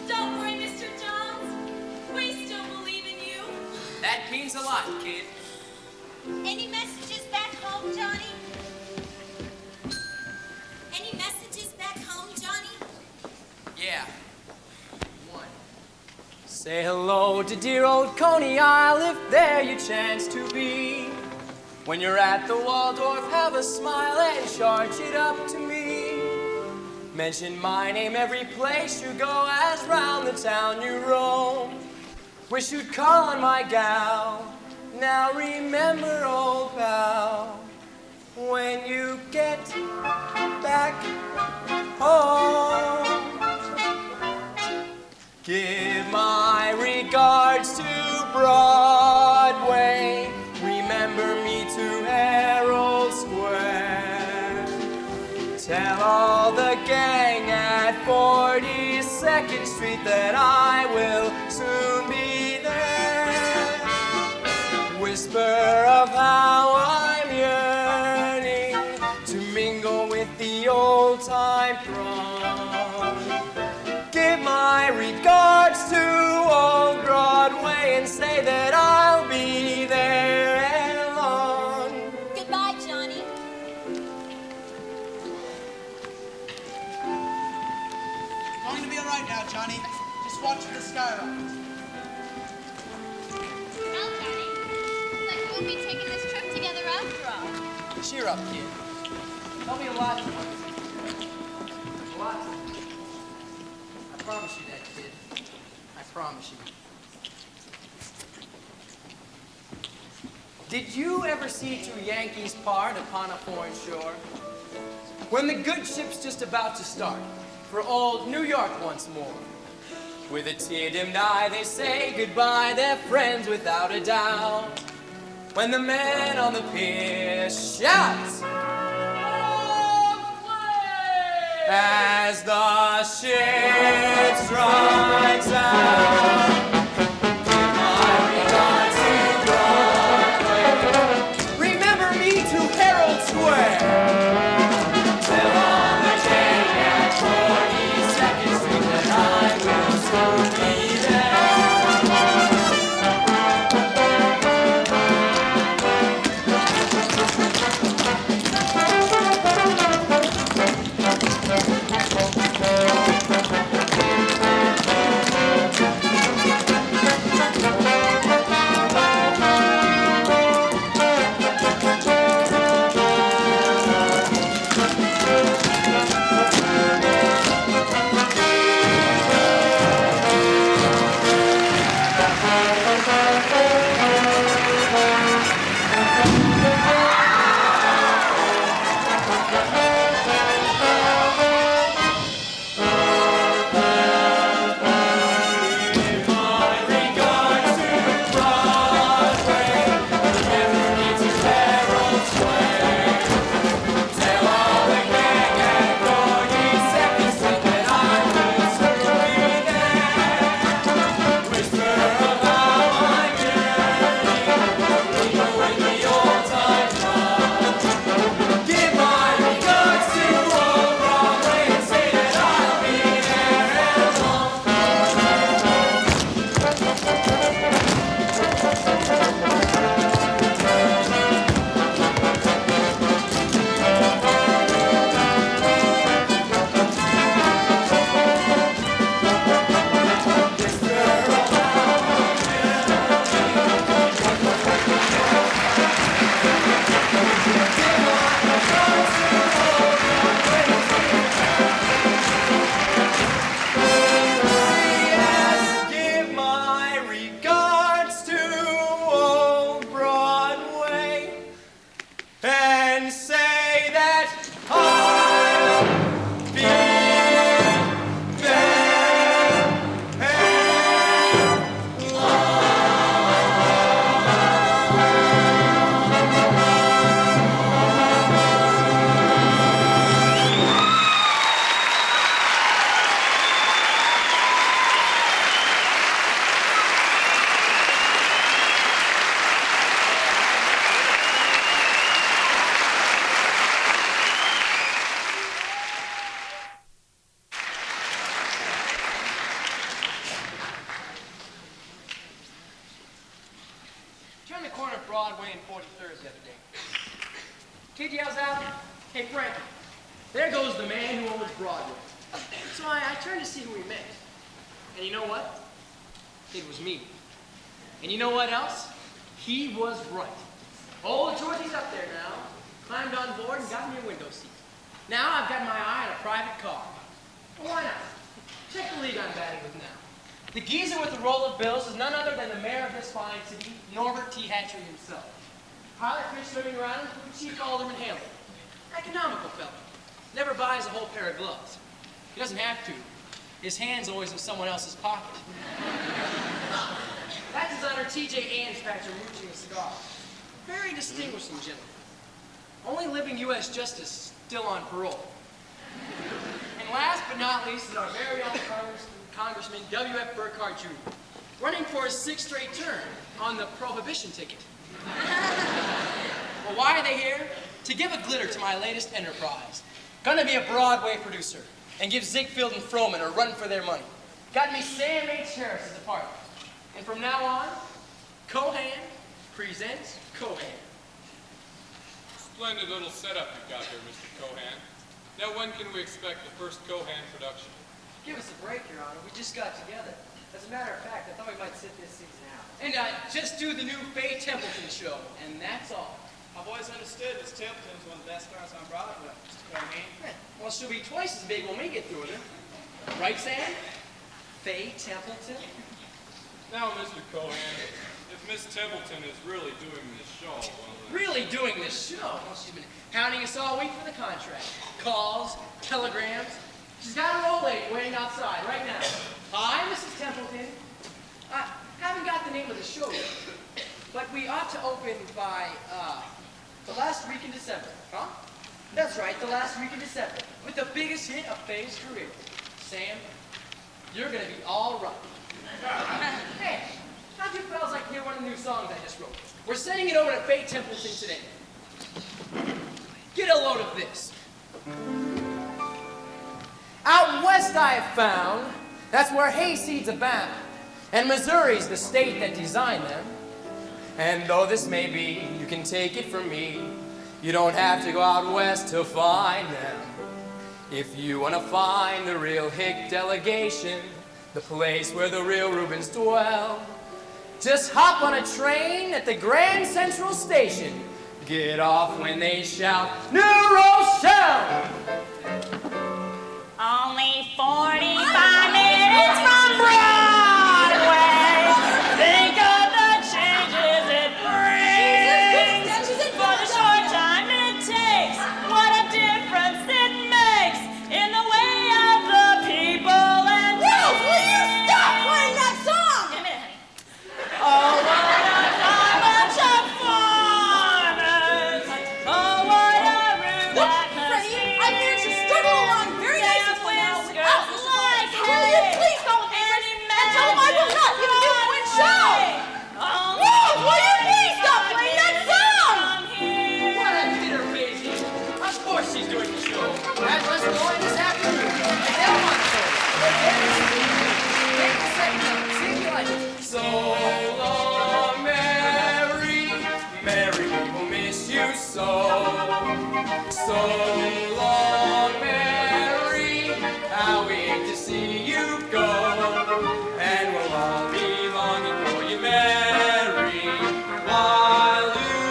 Don't worry, Mr. Jones. We still believe in you. That means a lot, kid. Any messages back home, Johnny? Any messages back home, Johnny? Yeah. One. Say hello to dear old Coney Isle if there you chance to be. When you're at the Waldorf, have a smile and charge it up to me. Mention my name every place you go, as round the town you roam. Wish you'd call on my gal. Now remember, old pal, when you get back home. Give my regards to Broadway. Remember me to Herald Square. Tell all the gang at 42nd Street that I will soon be there. Whisper of how I'm yearning to mingle with the old-time throng. Give my regards to old Broadway and say that I'll be there ere long. Goodbye, Johnny. Going to be all right now, Johnny. Just watch for the skyrockets. Well, Johnny, looks like we'll be taking this trip together after all. Cheer up, kid. There'll be lots of fun. Lots of fun. I promise you that, kid. I promise you. Did you ever see two Yankees part upon a foreign shore? When the good ship's just about to start for old New York once more. With a tear-dimmed eye, they say goodbye. They're friends without a doubt. When the man on the pier shouts as the ship strikes out. Give my regards to Broadway. Remember me to Herald Square. Tell all the gang at 42nd Street that I will soon be there. Turn the corner of Broadway and 43rd the other day. Kid yells out, "Hey, Frankie, there goes the man who owns Broadway." So I turned to see who he meant. And you know what? It was me. And you know what else? He was right. Old Georgie's up there now, climbed on board and got me a window seat. Now I've got my eye on a private car. Well, why not? Check the league I'm batting with now. The geezer with the roll of bills is none other than the mayor of this fine city, Norbert T. Hatchery himself. Pilot fish swimming around with Chief Alderman Hamlin. Economical fella. Never buys a whole pair of gloves. He doesn't have to. His hand's always in someone else's pocket. That's designer T.J. Anspatcher mooching a cigar. Very distinguishing gentleman. Only living U.S. justice, still on parole. And last but not least is our very own Congressman W.F. Burkhardt Jr., running for his 6th straight term on the prohibition ticket. Well, why are they here? To give a glitter to my latest enterprise. Gonna be a Broadway producer and give Ziegfeld and Froman a run for their money. Got me Sam H. Harris as a partner. And from now on, Cohan presents Cohan. Splendid little setup you've got here, Mr. Cohan. Now, when can we expect the first Cohan production? Give us a break, Your Honor. We just got together. As a matter of fact, I thought we might sit this season out. And just do the new Faye Templeton show, and that's all. I've always understood Miss Templeton's one of the best stars on Broadway, Mr. Cohen. Well, she'll be twice as big when we get through with her. Right, Sam? Faye Templeton? Now, Mr. Cohan, if Miss Templeton is really doing this show, well, Really doing this show? Well, she's been hounding us all week for the contract. Calls, telegrams. She's got her old lady waiting outside right now. Hi, Mrs. Templeton. I haven't got the name of the show yet, but we ought to open by, the last week in December, huh? That's right, the last week in December, with the biggest hit of Faye's career. Sam, you're gonna be all right. Hey, how'd you fellas like to hear one of the new songs I just wrote? We're sending it over to Faye Templeton today. Get a load of this. Out west I have found, that's where hayseeds abound, and Missouri's the state that designed them. And though this may be, you can take it from me, you don't have to go out west to find them. If you want to find the real Hick delegation, the place where the real Rubens dwell, just hop on a train at the Grand Central Station. Get off when they shout, New Rochelle! Only 45 minutes from Broadway. Think of the changes it brings. For the short time it takes, what a difference it makes in the way of the people and Rose, will you stop playing that song? Give me a minute, honey. Oh, what a bunch of farmers. Oh, what a rude atmosphere. I managed to struggle along very nicely for now without Mr. Cohen. Will you please go with me and tell him I will not give a new show? Rose, will you please stop playing that song? What a bitter baby! Of course she's doing the show. That's what's going this afternoon. And they'll want to. Take a second, see if you like it. So long, Mary. Mary, we will miss you so. So long, Mary. How we hate to see you go. And we'll all be longing for you, Mary, while you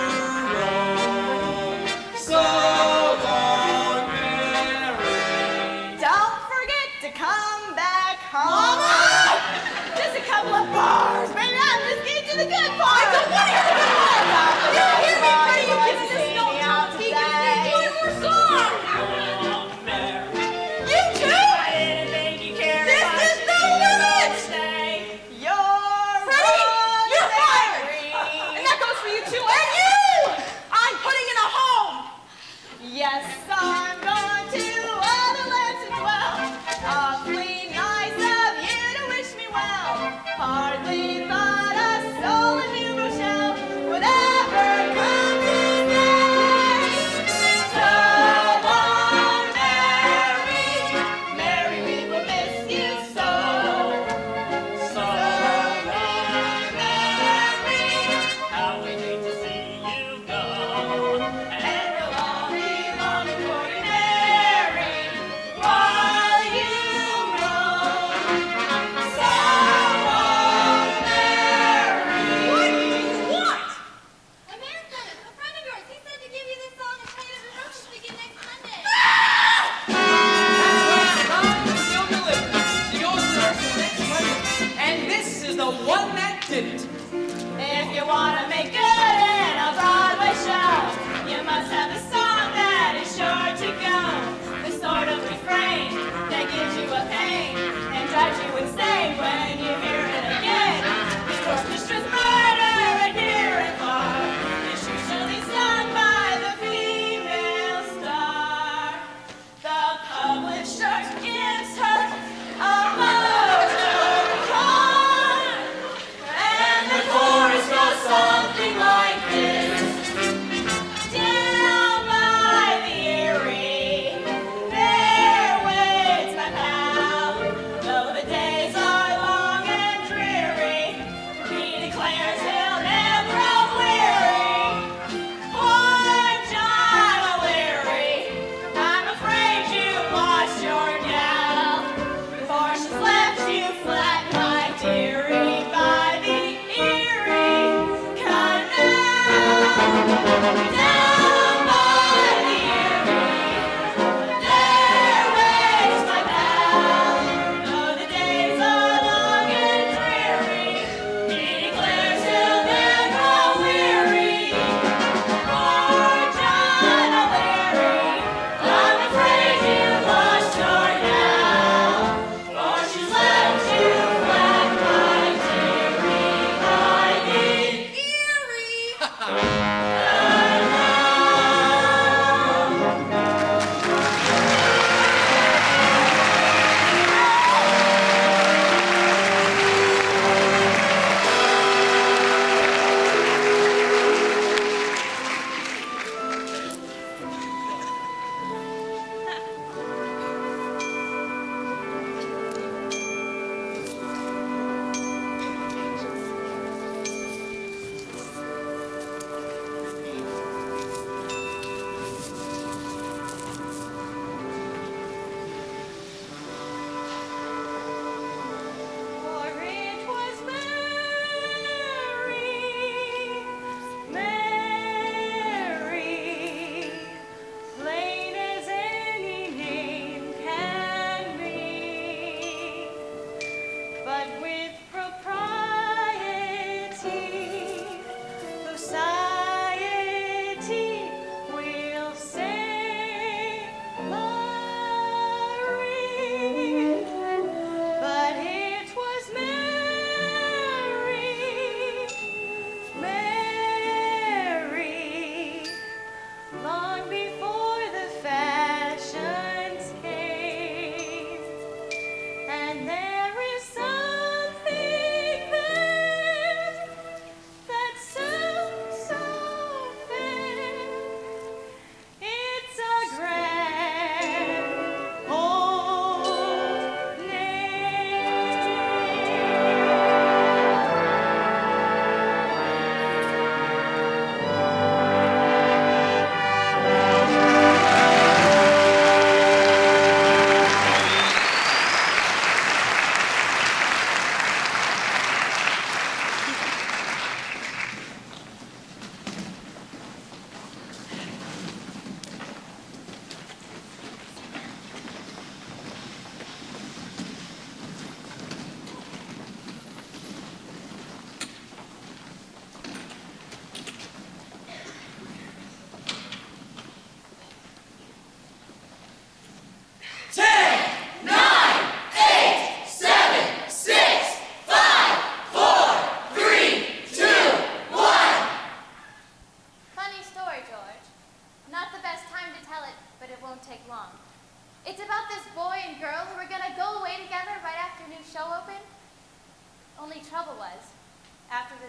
roam. So long, Mary. Don't forget to come back home. Mama! Just a couple of bars, baby. I'm just getting to the good part. I don't want to hear the good part. You hear me, Freddie? You kids just don't talk. He can sing one more song. You too? I didn't think you cared. This is the limit. Freddie, you're fired. And that goes for you too. And you! I'm putting in a home. Yes, I'm going to other lands as well. Awfully nice of you to wish me well. Hardly thought a soul in New Rochelle would ever come to stay. So long, Mary. Mary, we will miss you so. So long, Mary. How we hate to see you go. And we'll all be longing for you, Mary, while you roam. So long, Mary. What do you want? A man sent us, a friend of yours. He said to give you this song and play it at the roast begin next Monday. Still delivered. She goes to rehearsal next Monday. And this is the one that did it. If you want to make good in a Broadway show, you must have a song that is sure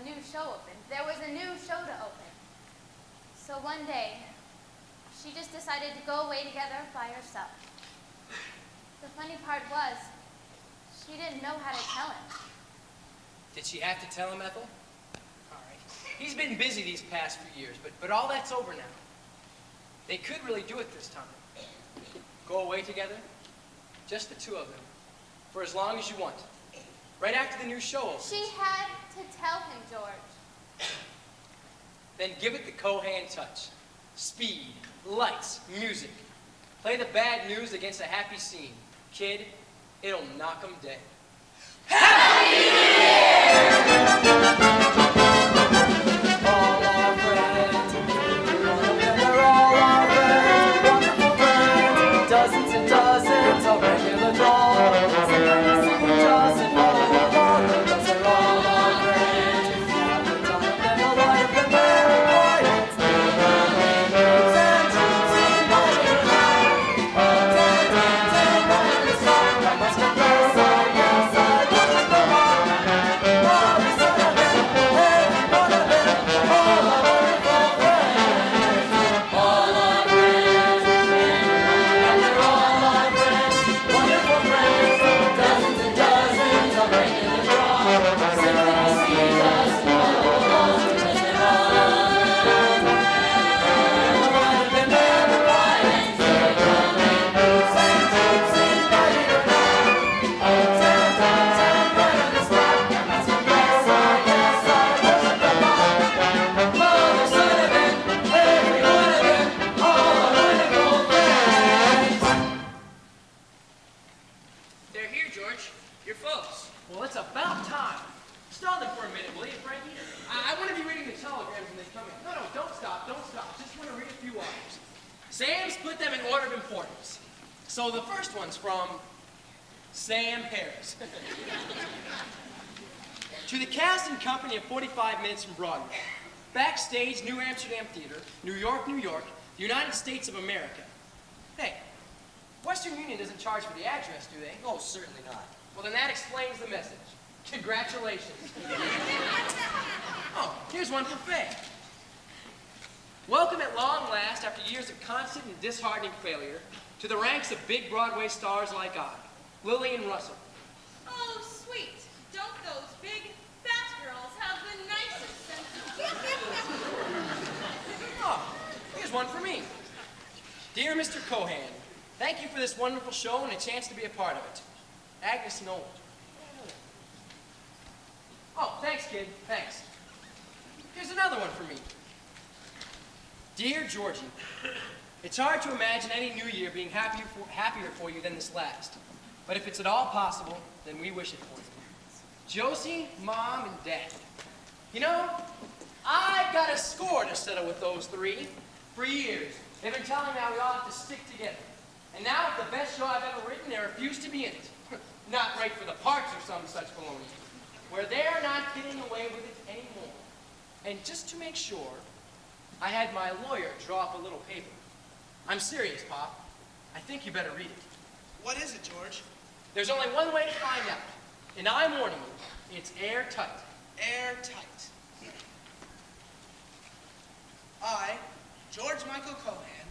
a new show opened. There was a new show to open. So one day, she just decided to go away together by herself. The funny part was, she didn't know how to tell him. Did she have to tell him, Ethel? All right. He's been busy these past few years, but all that's over now. They could really do it this time. Go away together, just the two of them, for as long as you want. Right after the new show opens. She had to tell him, George. Then give it the Cohan touch. Speed, lights, music. Play the bad news against a happy scene. Kid, it'll knock 'em dead. Happy New Year! All our friends, they're all our friends, wonderful friends, dozens and dozens of regular draws. Just follow along, because they're all our friends. Half the time they'll light up the merry lights. I must confess, I guess I wasn't the one. All the son of them, every one of them, all our wonderful friends. All our friends, and they're all our friends, wonderful friends, dozens and dozens of regular draws. Simply see us follow along, because they're all our friends. One of them never quiet, they come in, sing, sing, They're here, George. Your folks. Well, it's about time. Stall them for a minute, will you, Frankie? I want to be reading the telegrams when they come in. No, don't stop, don't stop. Just want to read a few items. Sam's put them in order of importance. So the first one's from Sam Harris. To the cast and company of 45 Minutes from Broadway. Backstage, New Amsterdam Theater, New York, New York, the United States of America. Hey, Western Union doesn't charge for the address, do they? Oh, certainly not. Well, then that explains the message. Congratulations. Oh, here's one for Faye. Welcome at long last, after years of constant and disheartening failure, to the ranks of big Broadway stars like I, Lillian Russell. Oh, sweet. Don't those big, fat girls have the nicest sense of Oh, here's one for me. Dear Mr. Cohan, thank you for this wonderful show and a chance to be a part of it. Agnes Nolan. Oh, thanks, kid. Thanks. Here's another one for me. Dear Georgie, it's hard to imagine any new year being happier for you than this last. But if it's at all possible, then we wish it for you. Josie, Mom, and Dad. You know, I've got a score to settle with those three. For years, they've been telling me how we all have to stick together. And now, with the best show I've ever written, they refuse to be in it. Not right for the parts or some such baloney. Where they're not getting away with it anymore. And just to make sure, I had my lawyer draw up a little paper. I'm serious, Pop. I think you better read it. What is it, George? There's only one way to find out. And I'm warning you, it's airtight. Airtight. I, George Michael Cohan,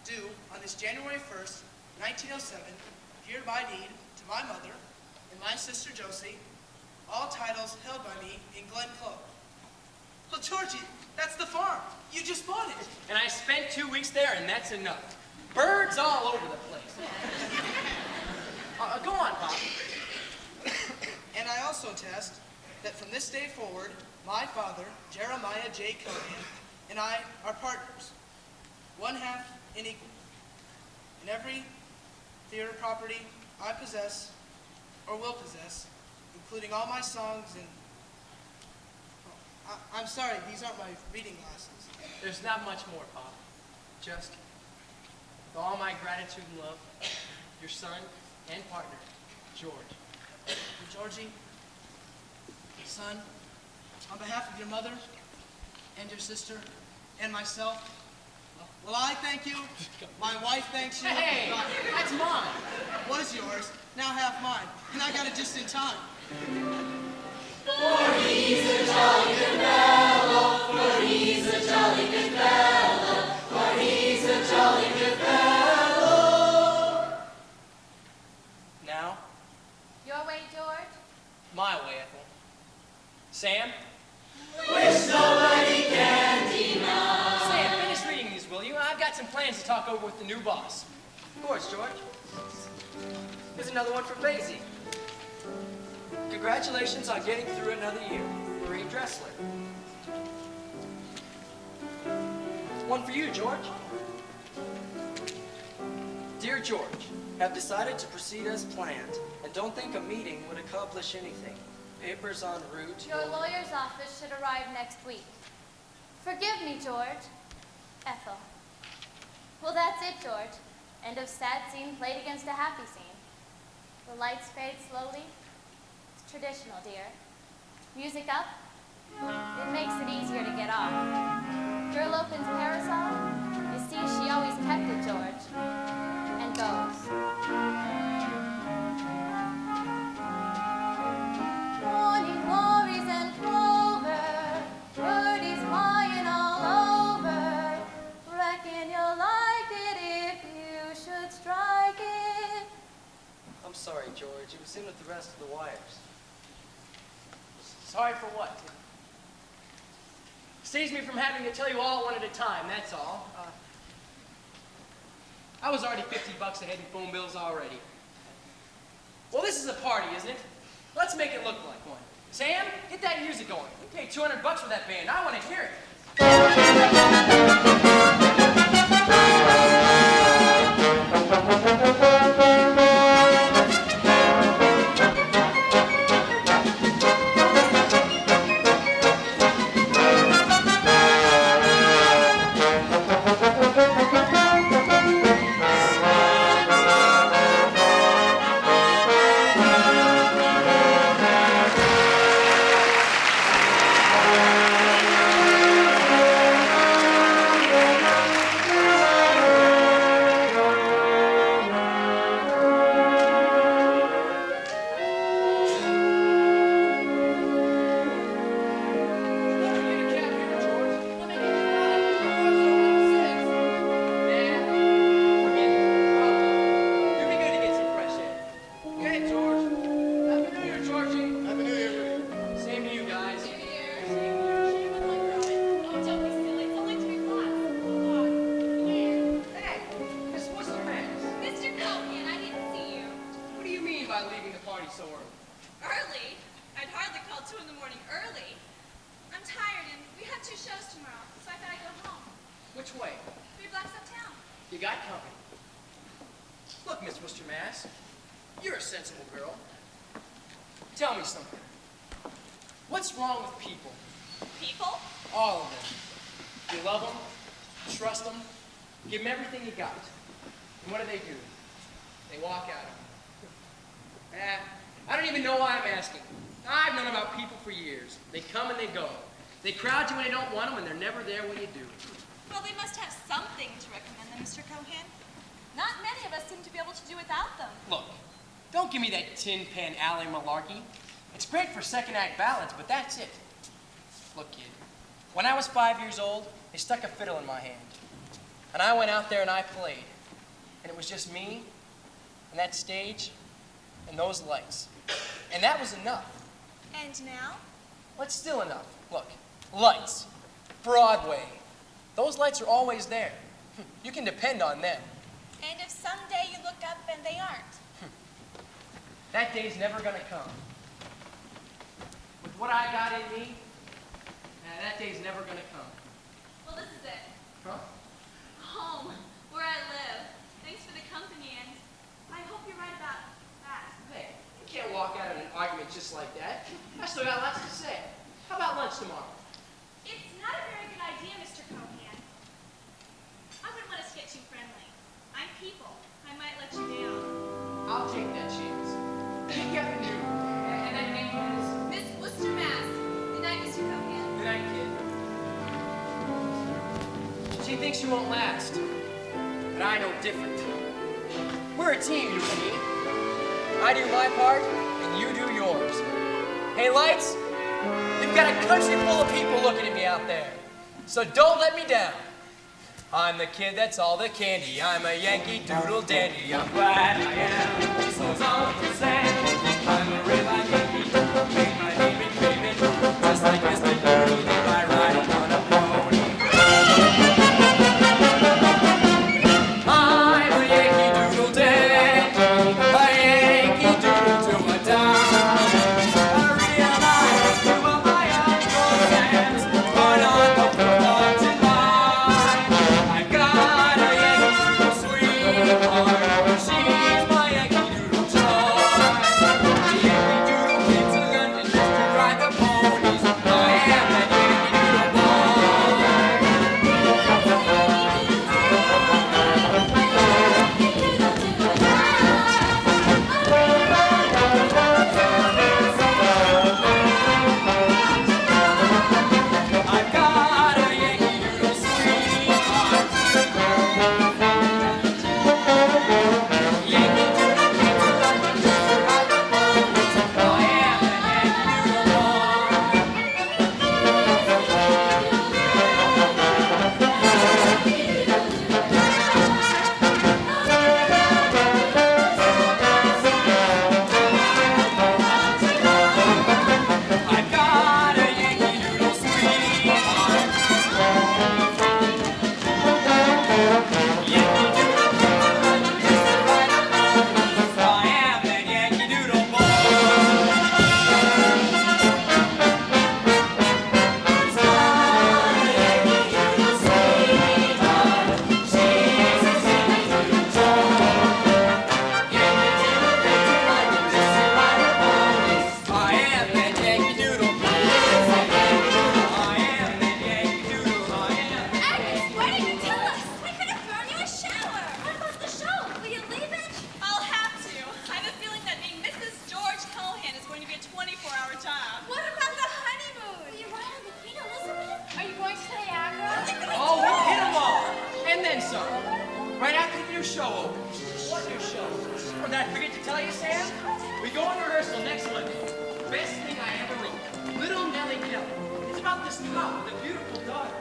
do, on this January 1st, 1907, hereby deed to my mother and my sister Josie all titles held by me in Glen Clove. Well, Georgie, that's the farm. You just bought it. And I spent 2 weeks there, and that's enough. Birds all over the place. Go on, Pop. And I also attest that from this day forward, my father, Jeremiah J. Cohan, and I are partners, one half and equal, in every theater property I possess or will possess, including all my songs and... Oh, I'm sorry, these aren't my reading glasses. There's not much more, Pop. Just, with all my gratitude and love, your son and partner, George. And Georgie, son, on behalf of your mother and your sister and myself, well, I thank you. My wife thanks you. Hey, that's mine. Was yours, now half mine. And I got it just in time. For he's a jolly good Sam? Which nobody can deny. Sam, finish reading these, will you? I've got some plans to talk over with the new boss. Of course, George. Here's another one for Basie. Congratulations on getting through another year. Marie Dressler. One for you, George. Dear George, have decided to proceed as planned and don't think a meeting would accomplish anything. Papers en route. Your lawyer's office should arrive next week. Forgive me, George. Ethel. Well, that's it, George. End of sad scene played against a happy scene. The lights fade slowly. It's traditional, dear. Music up. It makes it easier to get off. Girl opens parasol. You see, she always kept it, George. And goes. Morning glories and clover, birdies flying all over. Reckon you'll like it if you should strike it. I'm sorry, George. It was in with the rest of the wires. Sorry for what? Saves me from having to tell you all one at a time, that's all. I was already $50 ahead in phone bills already. Well, this is a party, isn't it? Let's make it look like one. Sam, get that music going. We paid $200 for that band. I want to hear Tin Pan Alley malarkey. It's great for second act ballads, but that's it. Look, kid, when I was 5 years old, they stuck a fiddle in my hand. And I went out there and I played. And it was just me, and that stage, and those lights. And that was enough. And now? What's still enough? Look, lights, Broadway. Those lights are always there. You can depend on them. And if someday you look up and they aren't? That day's never gonna come. With what I got in me, that day's never gonna come. Well, this is it. Huh? Home, where I live. Thanks for the company, and I hope you're right about that. Hey, you can't walk out of an argument just like that. I still got lots to say. How about lunch tomorrow? It's not a very good idea, Mr. Cohan. I wouldn't want us to get too friendly. I'm people. I might let you down. I'll take that chance. Pick up and do. And that name is? Miss Worcester, Mass. Good night, Mr. Cohan. Good night, kid. She thinks you won't last. But I know different. We're a team, you and me. I do my part, and you do yours. Hey, lights, you've got a country full of people looking at me out there. So don't let me down. I'm the kid that's all the candy. I'm a Yankee Doodle dandy. I'm glad I am. So's Uncle Sam. I'm a real Yankee. Made my name in Cleveland. tell you, Sam? We go into rehearsal next Monday. Best thing I ever wrote. Little Nellie Kelly. It's about this cop with a beautiful daughter.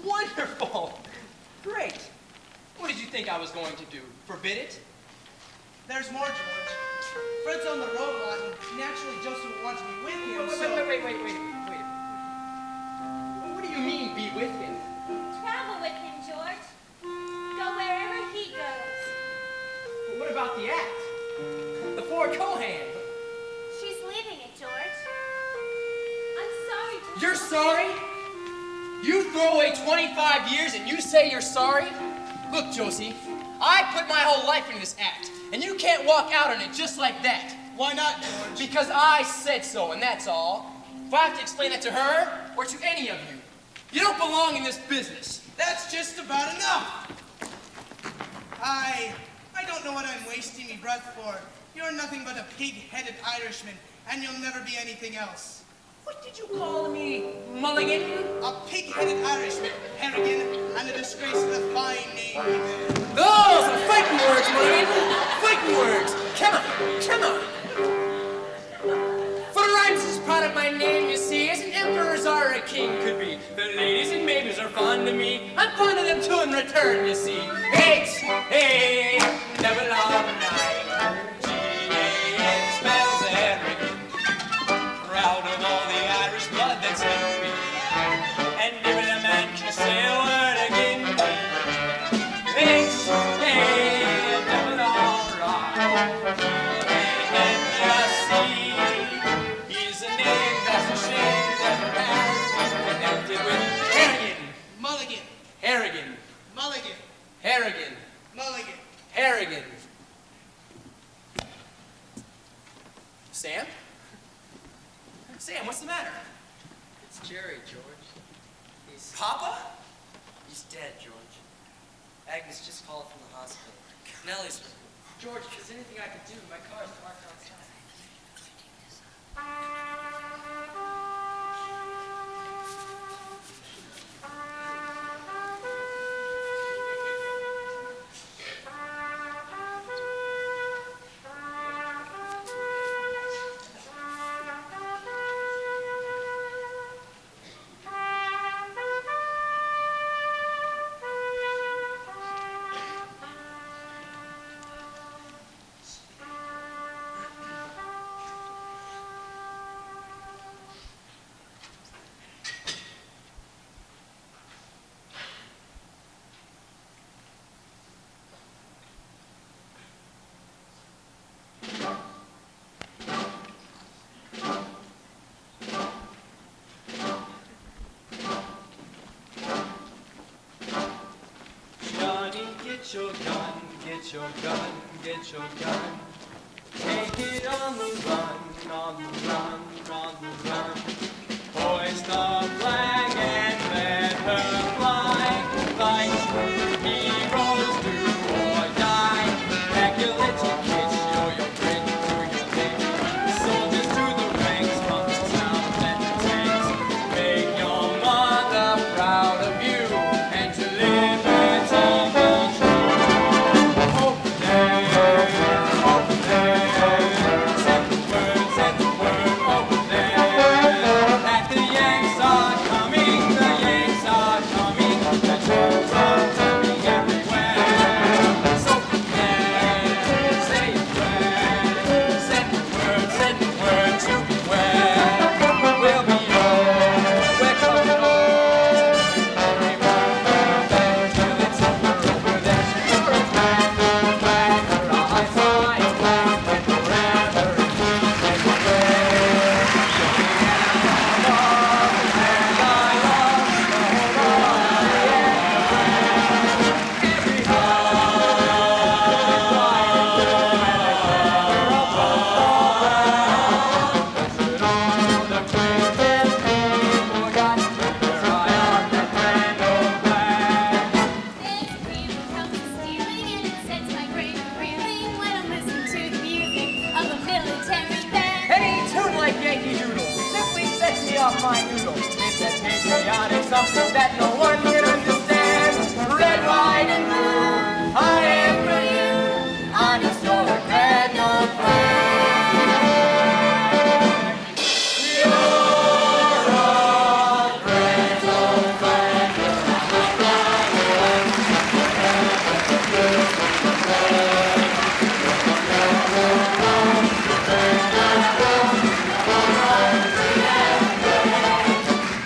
Wonderful! Great! What did you think I was going to do? Forbid it? There's more, George. Fred's on the road a lot, and naturally Joseph would want to be with him, Wait. What do you mean, be with him? Travel with him, George. Go wherever he goes. But what about the act? The four Cohan? She's leaving it, George. I'm sorry, George. You're sorry? You throw away 25 years and you say you're sorry? Look, Josie, I put my whole life into this act, and you can't walk out on it just like that. Why not, George? Because I said so, and that's all. If I have to explain that to her, or to any of you, you don't belong in this business. That's just about enough. I don't know what I'm wasting me breath for. You're nothing but a pig-headed Irishman, and you'll never be anything else. What did you call me, Mulligan? A pig-headed Irishman, Harrigan, and a disgrace to the fine name you bear. Those are fighting words, Mulligan. Fighting words. Come on. For the rhymes is part of my name, you see, as an emperor or a king could be. The ladies and maidens are fond of me. I'm fond of them too in return, you see. Hey, never long night. G-A-N spells Harrigan. Proud of all the Irish blood that's in me. And never a man can say a word against me. H-A, double R-I. G-A-N-S-E. He's a name that's a shame never has been connected with Harrigan. Mulligan. Harrigan. Mulligan. Harrigan. Mulligan. Harrigan. Sam? Sam, what's the matter? It's Jerry, George. He's... Papa? He's dead, George. Agnes just called from the hospital. Nellie's with him. George, if there's anything I can do, my car's parked outside. your gun, get your gun. Take it on the run, on the run, on the run. Hoist the flag and let her fly. Like true heroes do or die. Immaculate to kiss your grin to your dick. Soldiers to the ranks, from the south and the tanks. Make your mother proud of you and to liberty be true. Over there, over there. Send the word over there. That the Yanks are coming, the Yanks are coming. The troops are coming everywhere. So prepare, say a prayer. Send the word to beware. We'll be on, we're coming on. Everyone move till it's over there. It's flag, our eyes fly, flag, and forever and This dream comes stealing and it sets my brain reeling when I'm listening to the music of a military band. Any tune like Yankee Doodle simply sets me off my noodle. It's a patriotic something that no one can understand. Red, white, and blue, I am for you. Honest, you're a grand old flag. You're a grand old flag.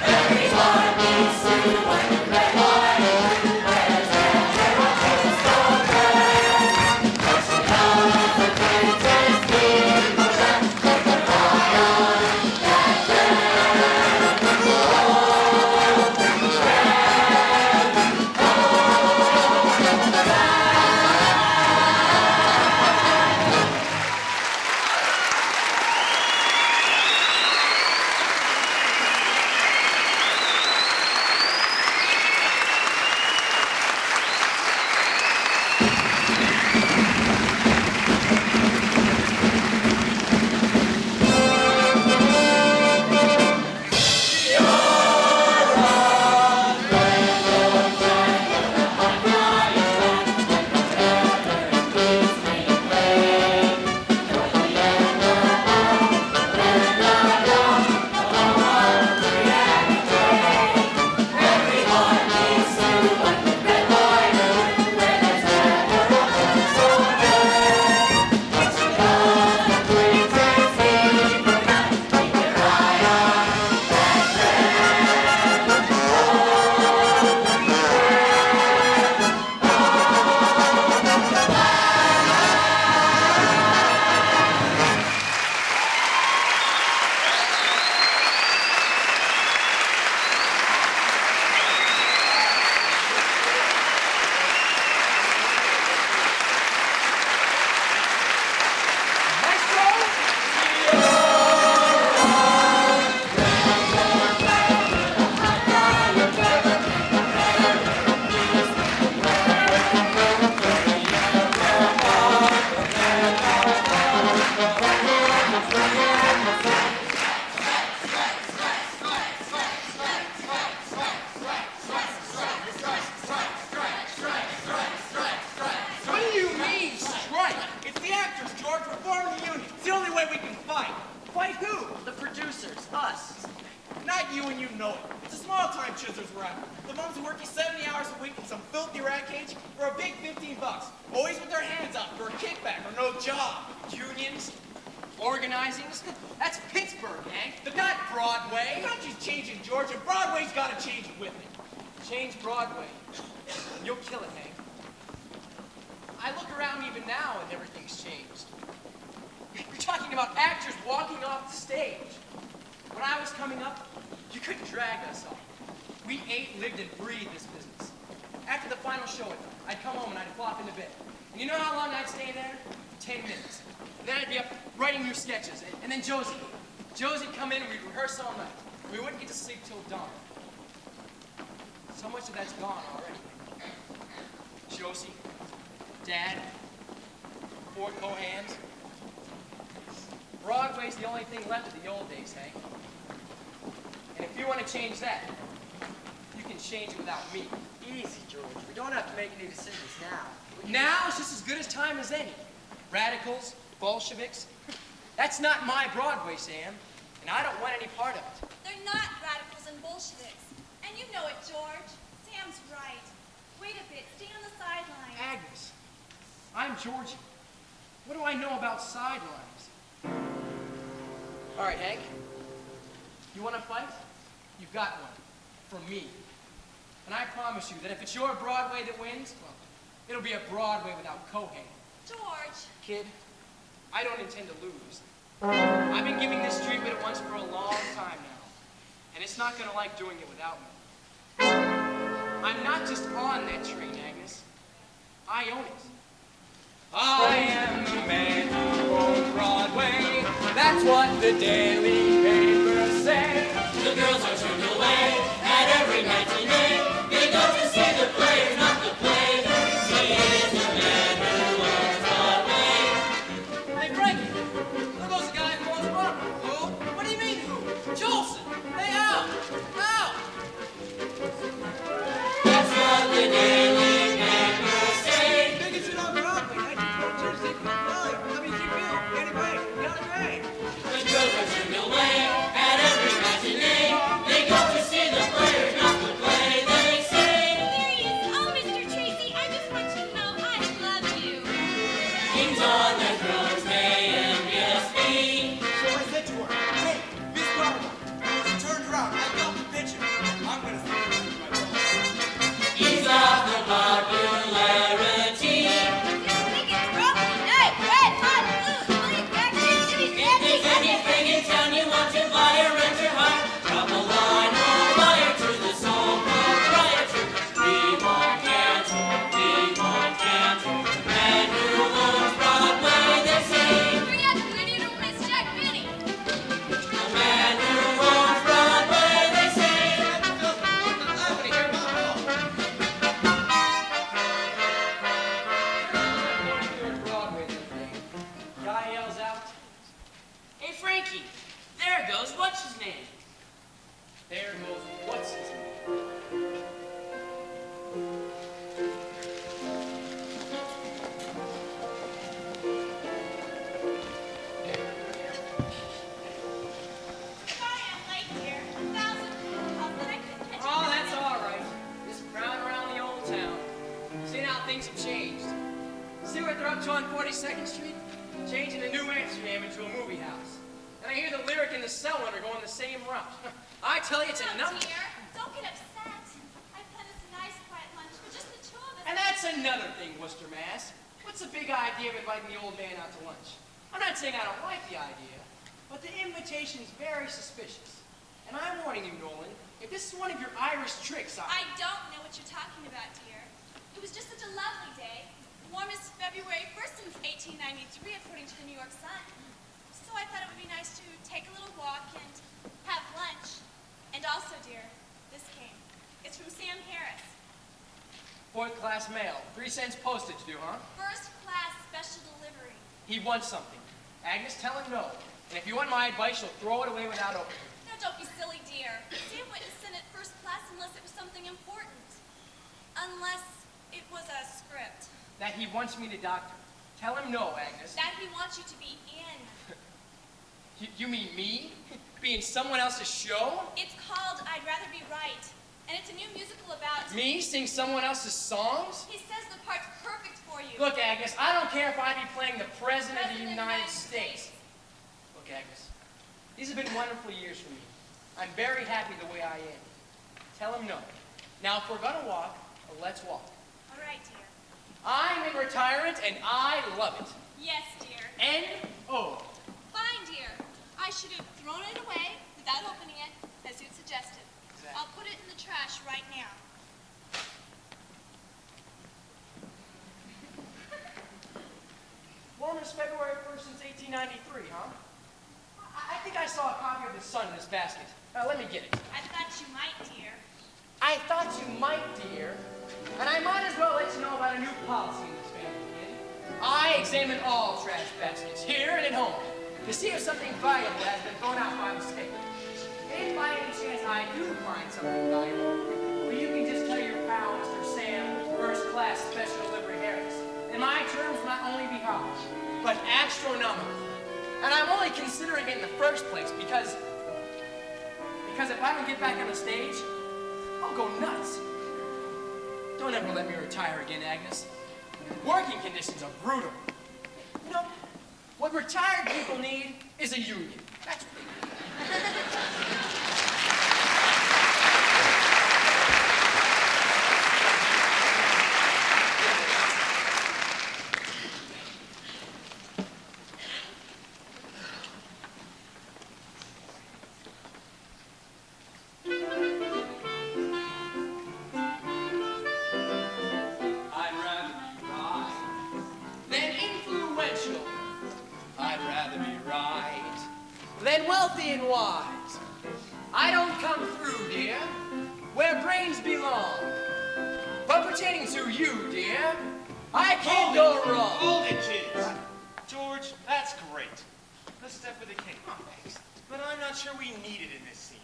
Every heart beats to one red, white, chiselers were after. The mums who work you 70 hours a week in some filthy rat cage for a big 15 bucks. Always with their hands up for a kickback or no job. Unions, organizing, that's Pittsburgh, Hank. But not Broadway. The country's changing, George, and Broadway's got to change with it. Change Broadway. You'll kill it, Hank. I look around even now and everything's changed. You're talking about actors walking off the stage. When I was coming up, you couldn't drag us off. We ate, lived, and breathed this business. After the final show, I'd come home and I'd flop into bed. And you know how long I'd stay there? 10 minutes. And then I'd be up writing new sketches. And then Josie'd come in and we'd rehearse all night. We wouldn't get to sleep till dawn. So much of that's gone already. Josie, Dad, 4 co-hands. Broadway's the only thing left of the old days, Hank. And if you want to change that, you can change it without me. Easy, George. We don't have to make any decisions now. Now is just as good as time as any. Radicals, Bolsheviks. That's not my Broadway, Sam. And I don't want any part of it. They're not radicals and Bolsheviks. And you know it, George. Sam's right. Wait a bit. Stay on the sidelines. Agnes, I'm Georgie. What do I know about sidelines? All right, Hank. You want to fight? You've got one. From me. And I promise you that if it's your Broadway that wins, well, it'll be a Broadway without Cohan. George. Kid, I don't intend to lose. I've been giving this treatment at once for a long time now. And it's not going to like doing it without me. I'm not just on that train, Agnes. I own it. I am the man who owns Broadway. That's what the daily papers say. The girls are turned away at every matinee. They go to see the play, not the play. He is the man who owns Broadway. Hey, Frankie, there goes the guy who owns Broadway. Who? What do you mean, who? Jolson. Hey, Al. Al. That's what the daily papers say. Bigots on Broadway, 1922, St. Philip Valley. WG Field, Danny Bay, Got it right. The girls are turned away at every matinee. They go to see the players, not the play. They say, There he is. Oh, Mr. Tracy, I just want you to know I love you. kings on the thrones may envious be. So I said to her, hey, Miss Broadway. She turned around. I got the picture. I'm going to throw this into my book. He's got the popularity. Hey, Red, hot, please, back to If there's anything in town you want to buy or rent or hire, drop a line or wire to the sole proprietor. People can't, the man who owns Broadway, they say. Hurry up, good, you don't miss Jack Benny. The man who owns Broadway, they say. I want to hear about all. Here at Broadway the other day, guy yells out, Hey, Frankie. There goes what's his name? there goes what's his name? Sorry I'm late, dear. 1,000 calls, but I couldn't catch Oh, you. that's all right. Just round around the old town. Seeing how things have changed. See what they're up to on 42nd Street? Changing the New Amsterdam into a movie house. And I hear the Lyric and the Selwyn are going the same route. I tell you, it's No, enough. dear. Don't get upset. I planned us a nice, quiet lunch for just the two of us. And that's another thing, Worcester Mass. What's the big idea of inviting the old man out to lunch? I'm not saying I don't like the idea, but the invitation's very suspicious. And I'm warning you, Nolan, if this is one of your Irish tricks, I don't know what you're talking about, dear. It was just such a lovely day. The warmest February 1st since 1893, according to the New York Sun. So I thought it would be nice to take a little walk and have lunch. And also, dear, this came. It's from Sam Harris. 4th class mail, 3 cents postage due, huh? First class special delivery. He wants something. Agnes, tell him no. And if you want my advice, you'll throw it away without opening it. Now, don't be silly, dear. Sam wouldn't send it first class unless it was something important. Unless it was a script. That he wants me to doctor. Tell him no, Agnes. That he wants you to be in. You mean me? Being someone else's show? It's called I'd Rather Be Right. And it's a new musical about... Me sing someone else's songs? He says the part's perfect for you. Look, Agnes, I don't care if I be playing the President of the United States. Look, Agnes, these have been wonderful years for me. I'm very happy the way I am. Tell him no. Now, if we're gonna walk, let's walk. All right, dear. I'm in retirement, and I love it. Yes, dear. N-O. Fine, dear. I should have thrown it away without opening it, as you'd suggested. Exactly. I'll put it in the trash right now. 1893, huh? I think I saw a copy of The Sun in this basket. Let me get it. I thought you might, dear. I thought you might, dear. And I might as well let you know about a new policy in this family, kid. I examine all trash baskets, here and at home, to see if something valuable has been thrown out by mistake. And if by any chance I do find something valuable, well, you can just tell your pal, Mr. Sam, First Class Special Delivery Harris, and my terms will not only be high, but astronomical. And I'm only considering it in the first place because if I don't get back on the stage, I'll go nuts. Don't ever let me retire again, Agnes. Working conditions are brutal. You know, what retired people need is a union. That's what they need. Wealthy and wise. I don't come through, dear, where brains belong. But pertaining to you, dear, I can't go wrong. Hold it, kids. George, that's great. Let's step with the king. Oh, thanks. But I'm not sure we need it in this scene.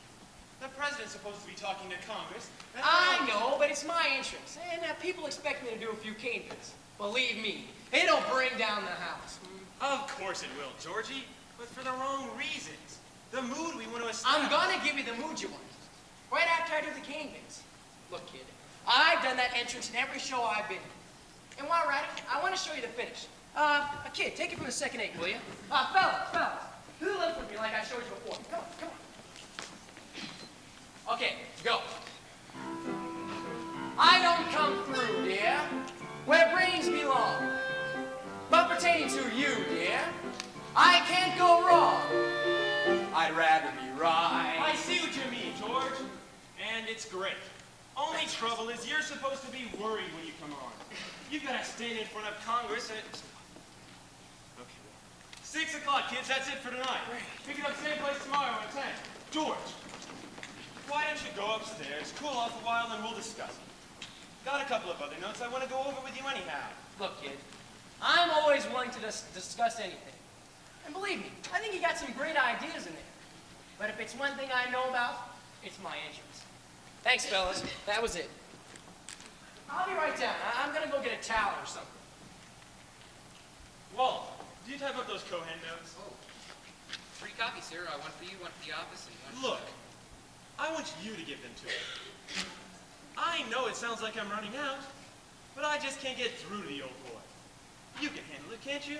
The president's supposed to be talking to Congress. And I know, but it's my interest. And people expect me to do a few cane bits. Believe me, it'll bring down the house. Of course it will, Georgie. But for the wrong reasons. The mood we want to establish. I'm gonna give you the mood you want. Right after I do the cane bits. Look, kid, I've done that entrance in every show I've been in. And while we're at it, I want to show you the finish. Kid, take it from the second act, will you? Fellas, do the lift with me like I showed you before. Come on. Okay, go. I don't come through, dear, where brains belong. But pertaining to you, dear, I can't go wrong. I'd rather be right. I see what you mean, George. And it's great. Only trouble is you're supposed to be worried when you come on. You've got to stand in front of Congress at... Okay, 6 o'clock, kids. That's it for tonight. Pick it up same place tomorrow at 10. George, why don't you go upstairs, cool off a while, and we'll discuss it. Got a couple of other notes I want to go over with you anyhow. Look, kid, I'm always willing to discuss anything. And believe me, I think you got some great ideas in there. But if it's one thing I know about, it's my entrance. Thanks, fellas. That was it. I'll be right down. I'm gonna go get a towel or something. Walt, do you type up those Cohen notes? Oh, 3 copies, sir. One for you, one for the office, and one Look, I want you to give them to me. I know it sounds like I'm running out, but I just can't get through to the old boy. You can handle it, can't you?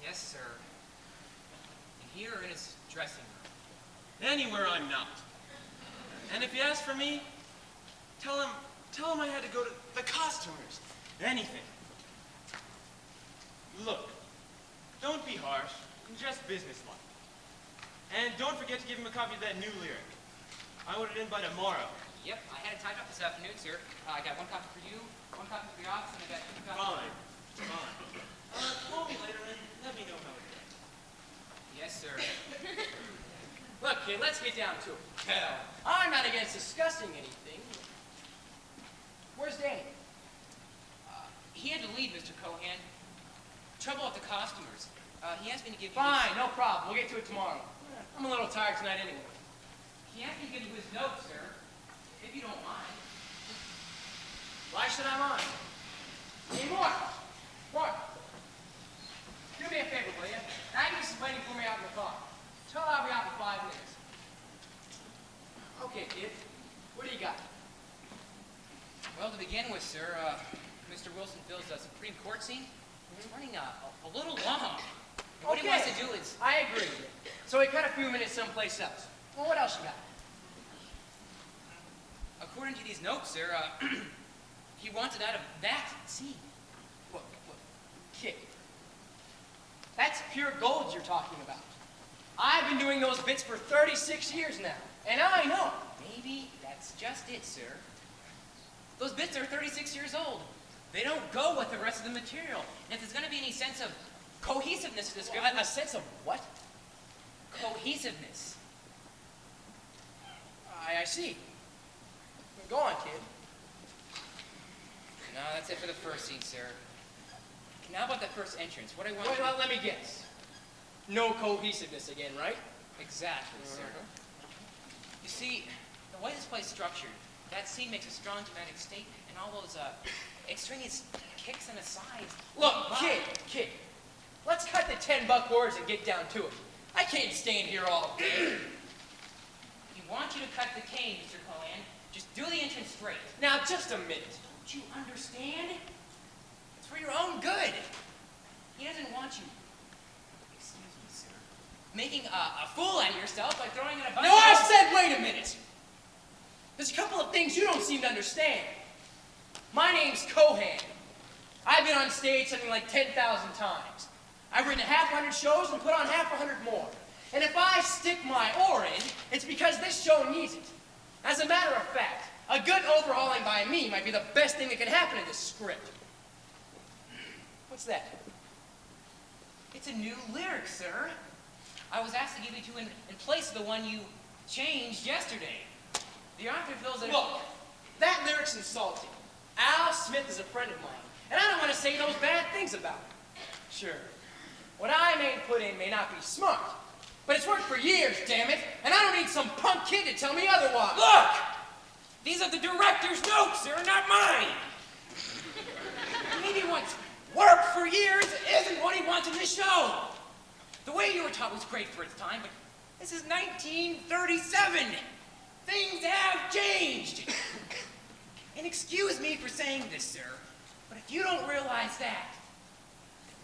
Yes, sir. In here or in his dressing room? Anywhere I'm not. And if you ask for me, tell him I had to go to the costumers. Anything. Look, don't be harsh. Just businesslike. And don't forget to give him a copy of that new lyric. I want it in by tomorrow. Yep, I had it typed up this afternoon, sir. I got 1 copy for you, 1 copy for the office, and I got 2 copies. Fine. Call me later and let me know how it goes. Yes, sir. Look, kid, let's get down to it. I'm not against discussing anything. Where's Danny? He had to leave, Mr. Cohan. Trouble with the costumers. He asked me to give you Fine, no problem. We'll get to it tomorrow. I'm a little tired tonight anyway. He asked me to give you his notes, sir. If you don't mind. Why should I mind? Hey, Mark! Do me a favor, will you? Agnes is waiting for me out in the car. Tell her I'll be out in 5 minutes. Okay, kid. What do you got? Well, to begin with, sir, Mr. Wilson feels the Supreme Court scene is running a little long. And what he wants to do is... I agree. So we cut a few minutes someplace else. Well, what else you got? According to these notes, sir, he wants it out of that scene. Look, kid. That's pure gold you're talking about. I've been doing those bits for 36 years now, and I know. Maybe that's just it, sir. Those bits are 36 years old. They don't go with the rest of the material. And if there's going to be any sense of cohesiveness to this group. A sense of what? Cohesiveness. I see. Go on, kid. No, that's it for the first scene, sir. Now about that first entrance. What I want Wait, you to... let me guess. No cohesiveness again, right? Exactly, sir. You see, the way this play's structured, that scene makes a strong dramatic statement, and all those extraneous kicks and asides. Look, kid, let's cut the 10-buck words and get down to it. I can't stand here all day. We want you to cut the cane, Mr. Cohan. Just do the entrance straight. Now, just a minute. Don't you understand? It's for your own good. He doesn't want you, excuse me, sir, making a fool out of yourself by throwing in a bunch No, I said wait a minute. There's a couple of things you don't seem to understand. My name's Cohan. I've been on stage something like 10,000 times. I've written 100 shows and put on 100 more. And if I stick my oar in, it's because this show needs it. As a matter of fact, a good overhauling by me might be the best thing that can happen in this script. What's that? It's a new lyric, sir. I was asked to give you two in place of the one you changed yesterday. The author feels that... Look, that lyric's insulting. Al Smith is a friend of mine, and I don't want to say those bad things about him. Sure, what I may put in may not be smart, but it's worked for years, damn it, and I don't need some punk kid to tell me otherwise. Look! These are the director's notes, sir, not mine. Maybe what's worked for years isn't what he wants in this show. The way you were taught was great for its time, but this is 1937. Things have changed. And excuse me for saying this, sir, but if you don't realize that,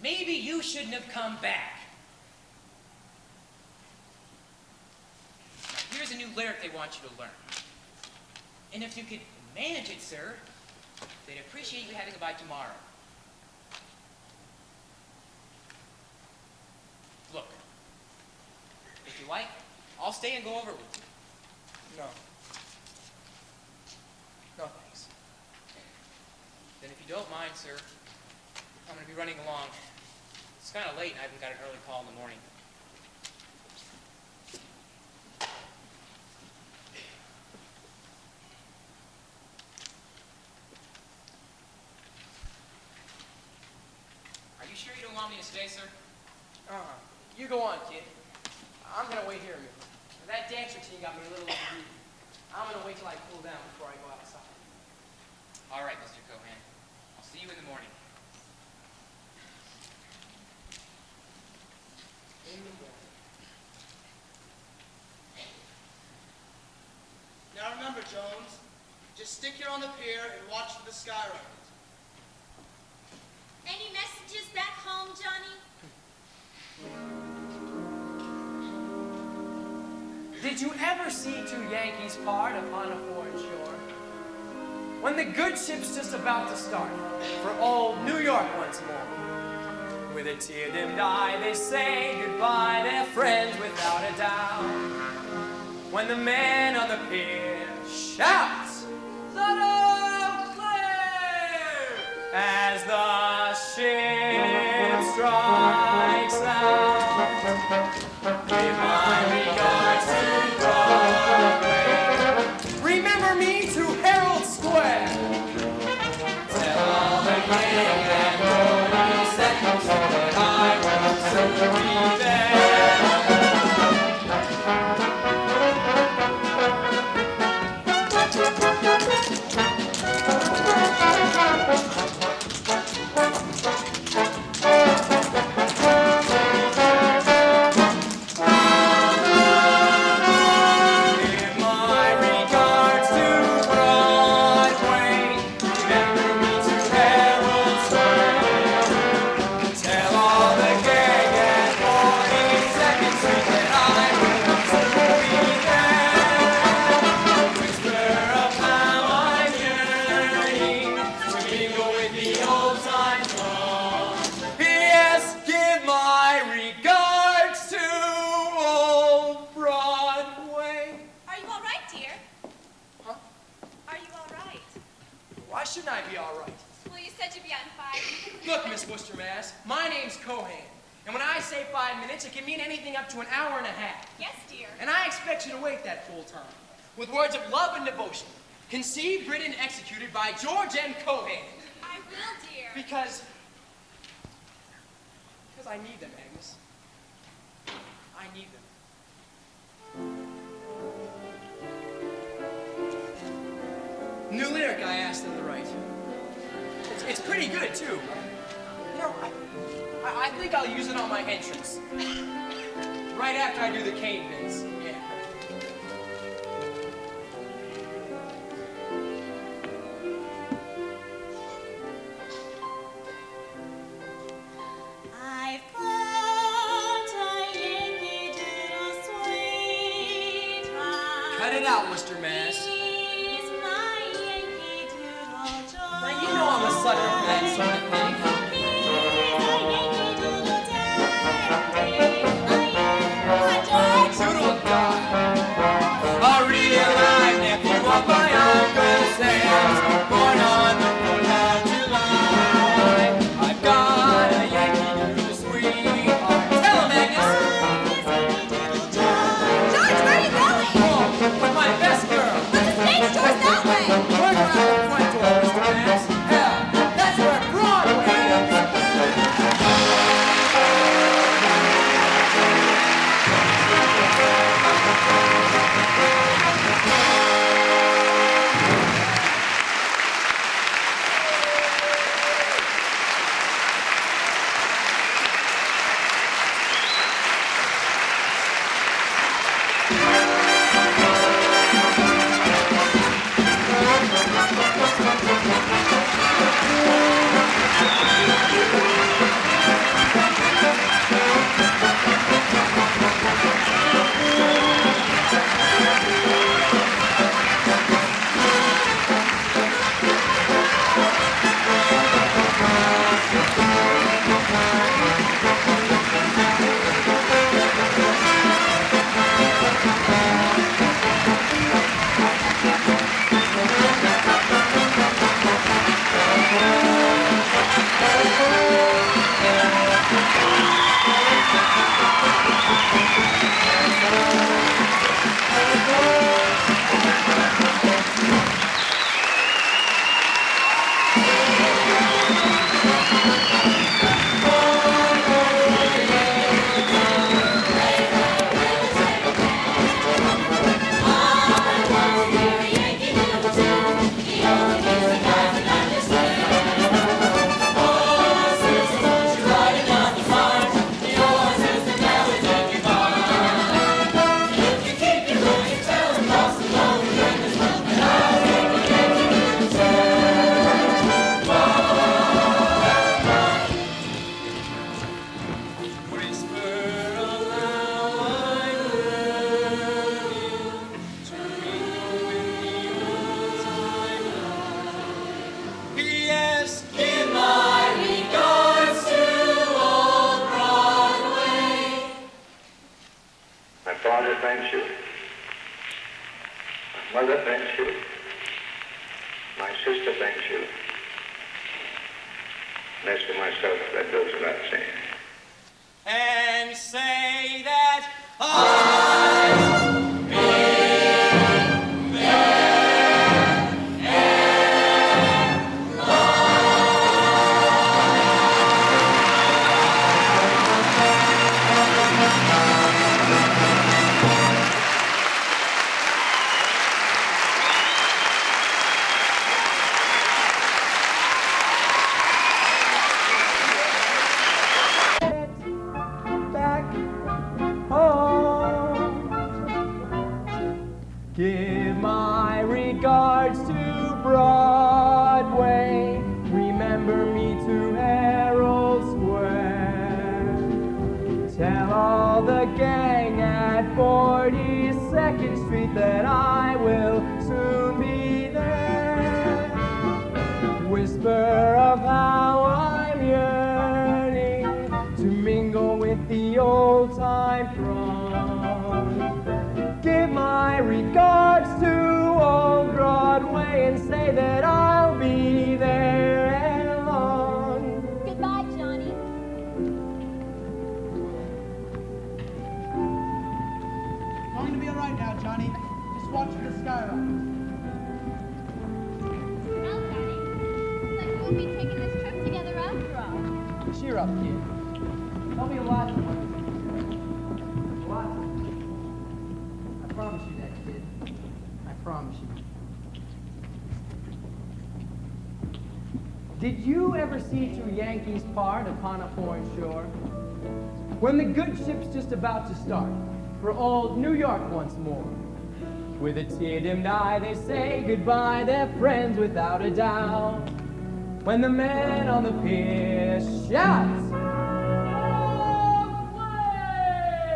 maybe you shouldn't have come back. Now, here's a new lyric they want you to learn. And if you could manage it, sir, they'd appreciate you having it by tomorrow. Look, if you like, I'll stay and go over it with you. No. No, thanks. Then if you don't mind, sir, I'm going to be running along. It's kind of late and I haven't got an early call in the morning. Are you sure you don't want me to stay, sir? You go on, kid. I'm gonna wait here a minute. That dance routine got me a little overheated. I'm gonna wait till I cool down before I go outside. All right, Mr. Cohan. I'll see you in the morning. In the morning. Now remember, Jones, just stick here on the pier and watch for the sky rocket. Any messages back home, Johnny? Did you ever see two Yankees part upon a foreign shore? When the good ship's just about to start for old New York once more. With a tear-dimmed eye, they say goodbye, they're friends without a doubt. When the man on the pier shouts, "Let out clear!" as the ship strikes out. Give my regards to Broadway. Remember me to Herald Square. Tell all the gang and boys that I will soon be there. 5 minutes. It can mean anything up to an hour and a half. Yes, dear. And I expect you to wait that full time. With words of love and devotion. Conceived, written, and executed by George M. Cohan. I will, dear. Because I need them, Agnes. I need them. New lyric I asked them to write. It's pretty good, too. You know, I think I'll use it on my entrance. Right after I do the cane bits. Yeah. I've got a Yankee Doodle sweetheart. Cut it out, Mr. Mass. He's my Yankee Doodle George. Now, you know I'm a sucker for that sort of thing. Doodle a real live nephew of my Uncle Sam's, born on the 4th of July. I've got a Yankee Doodle sweetheart. Tell him, Agnes. George, where are you going? Oh, with my best girl. But the stage door's that way. We're going out the front door, Mr. Mass. Hell, that's where Broadway is. thanks you. My mother thanks you. My sister thanks you. And as for myself, that goes without saying. And say that I'll be there Give my regards to Broadway. Remember me to Herald Square. Tell all the gang at 42nd Street that I will soon be there. Whisper of how I'm yearning to mingle with the old-time throng. Give my regards to old Broadway and say that I'll be there ere long. Goodbye, Johnny. going to be all right now, Johnny. Just watch for the skyrocket. Well, Johnny, looks like we'll be taking this trip together after all. Cheer up, kid. There'll be a lot of fun. A lot. I promise you that, kid. I promise you. Did you ever see two Yankees part upon a foreign shore? When the good ship's just about to start for old New York once more. With a tear-dimmed eye they say goodbye, they're friends without a doubt. When the man on the pier shouts,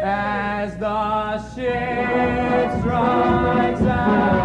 as the ship strikes out.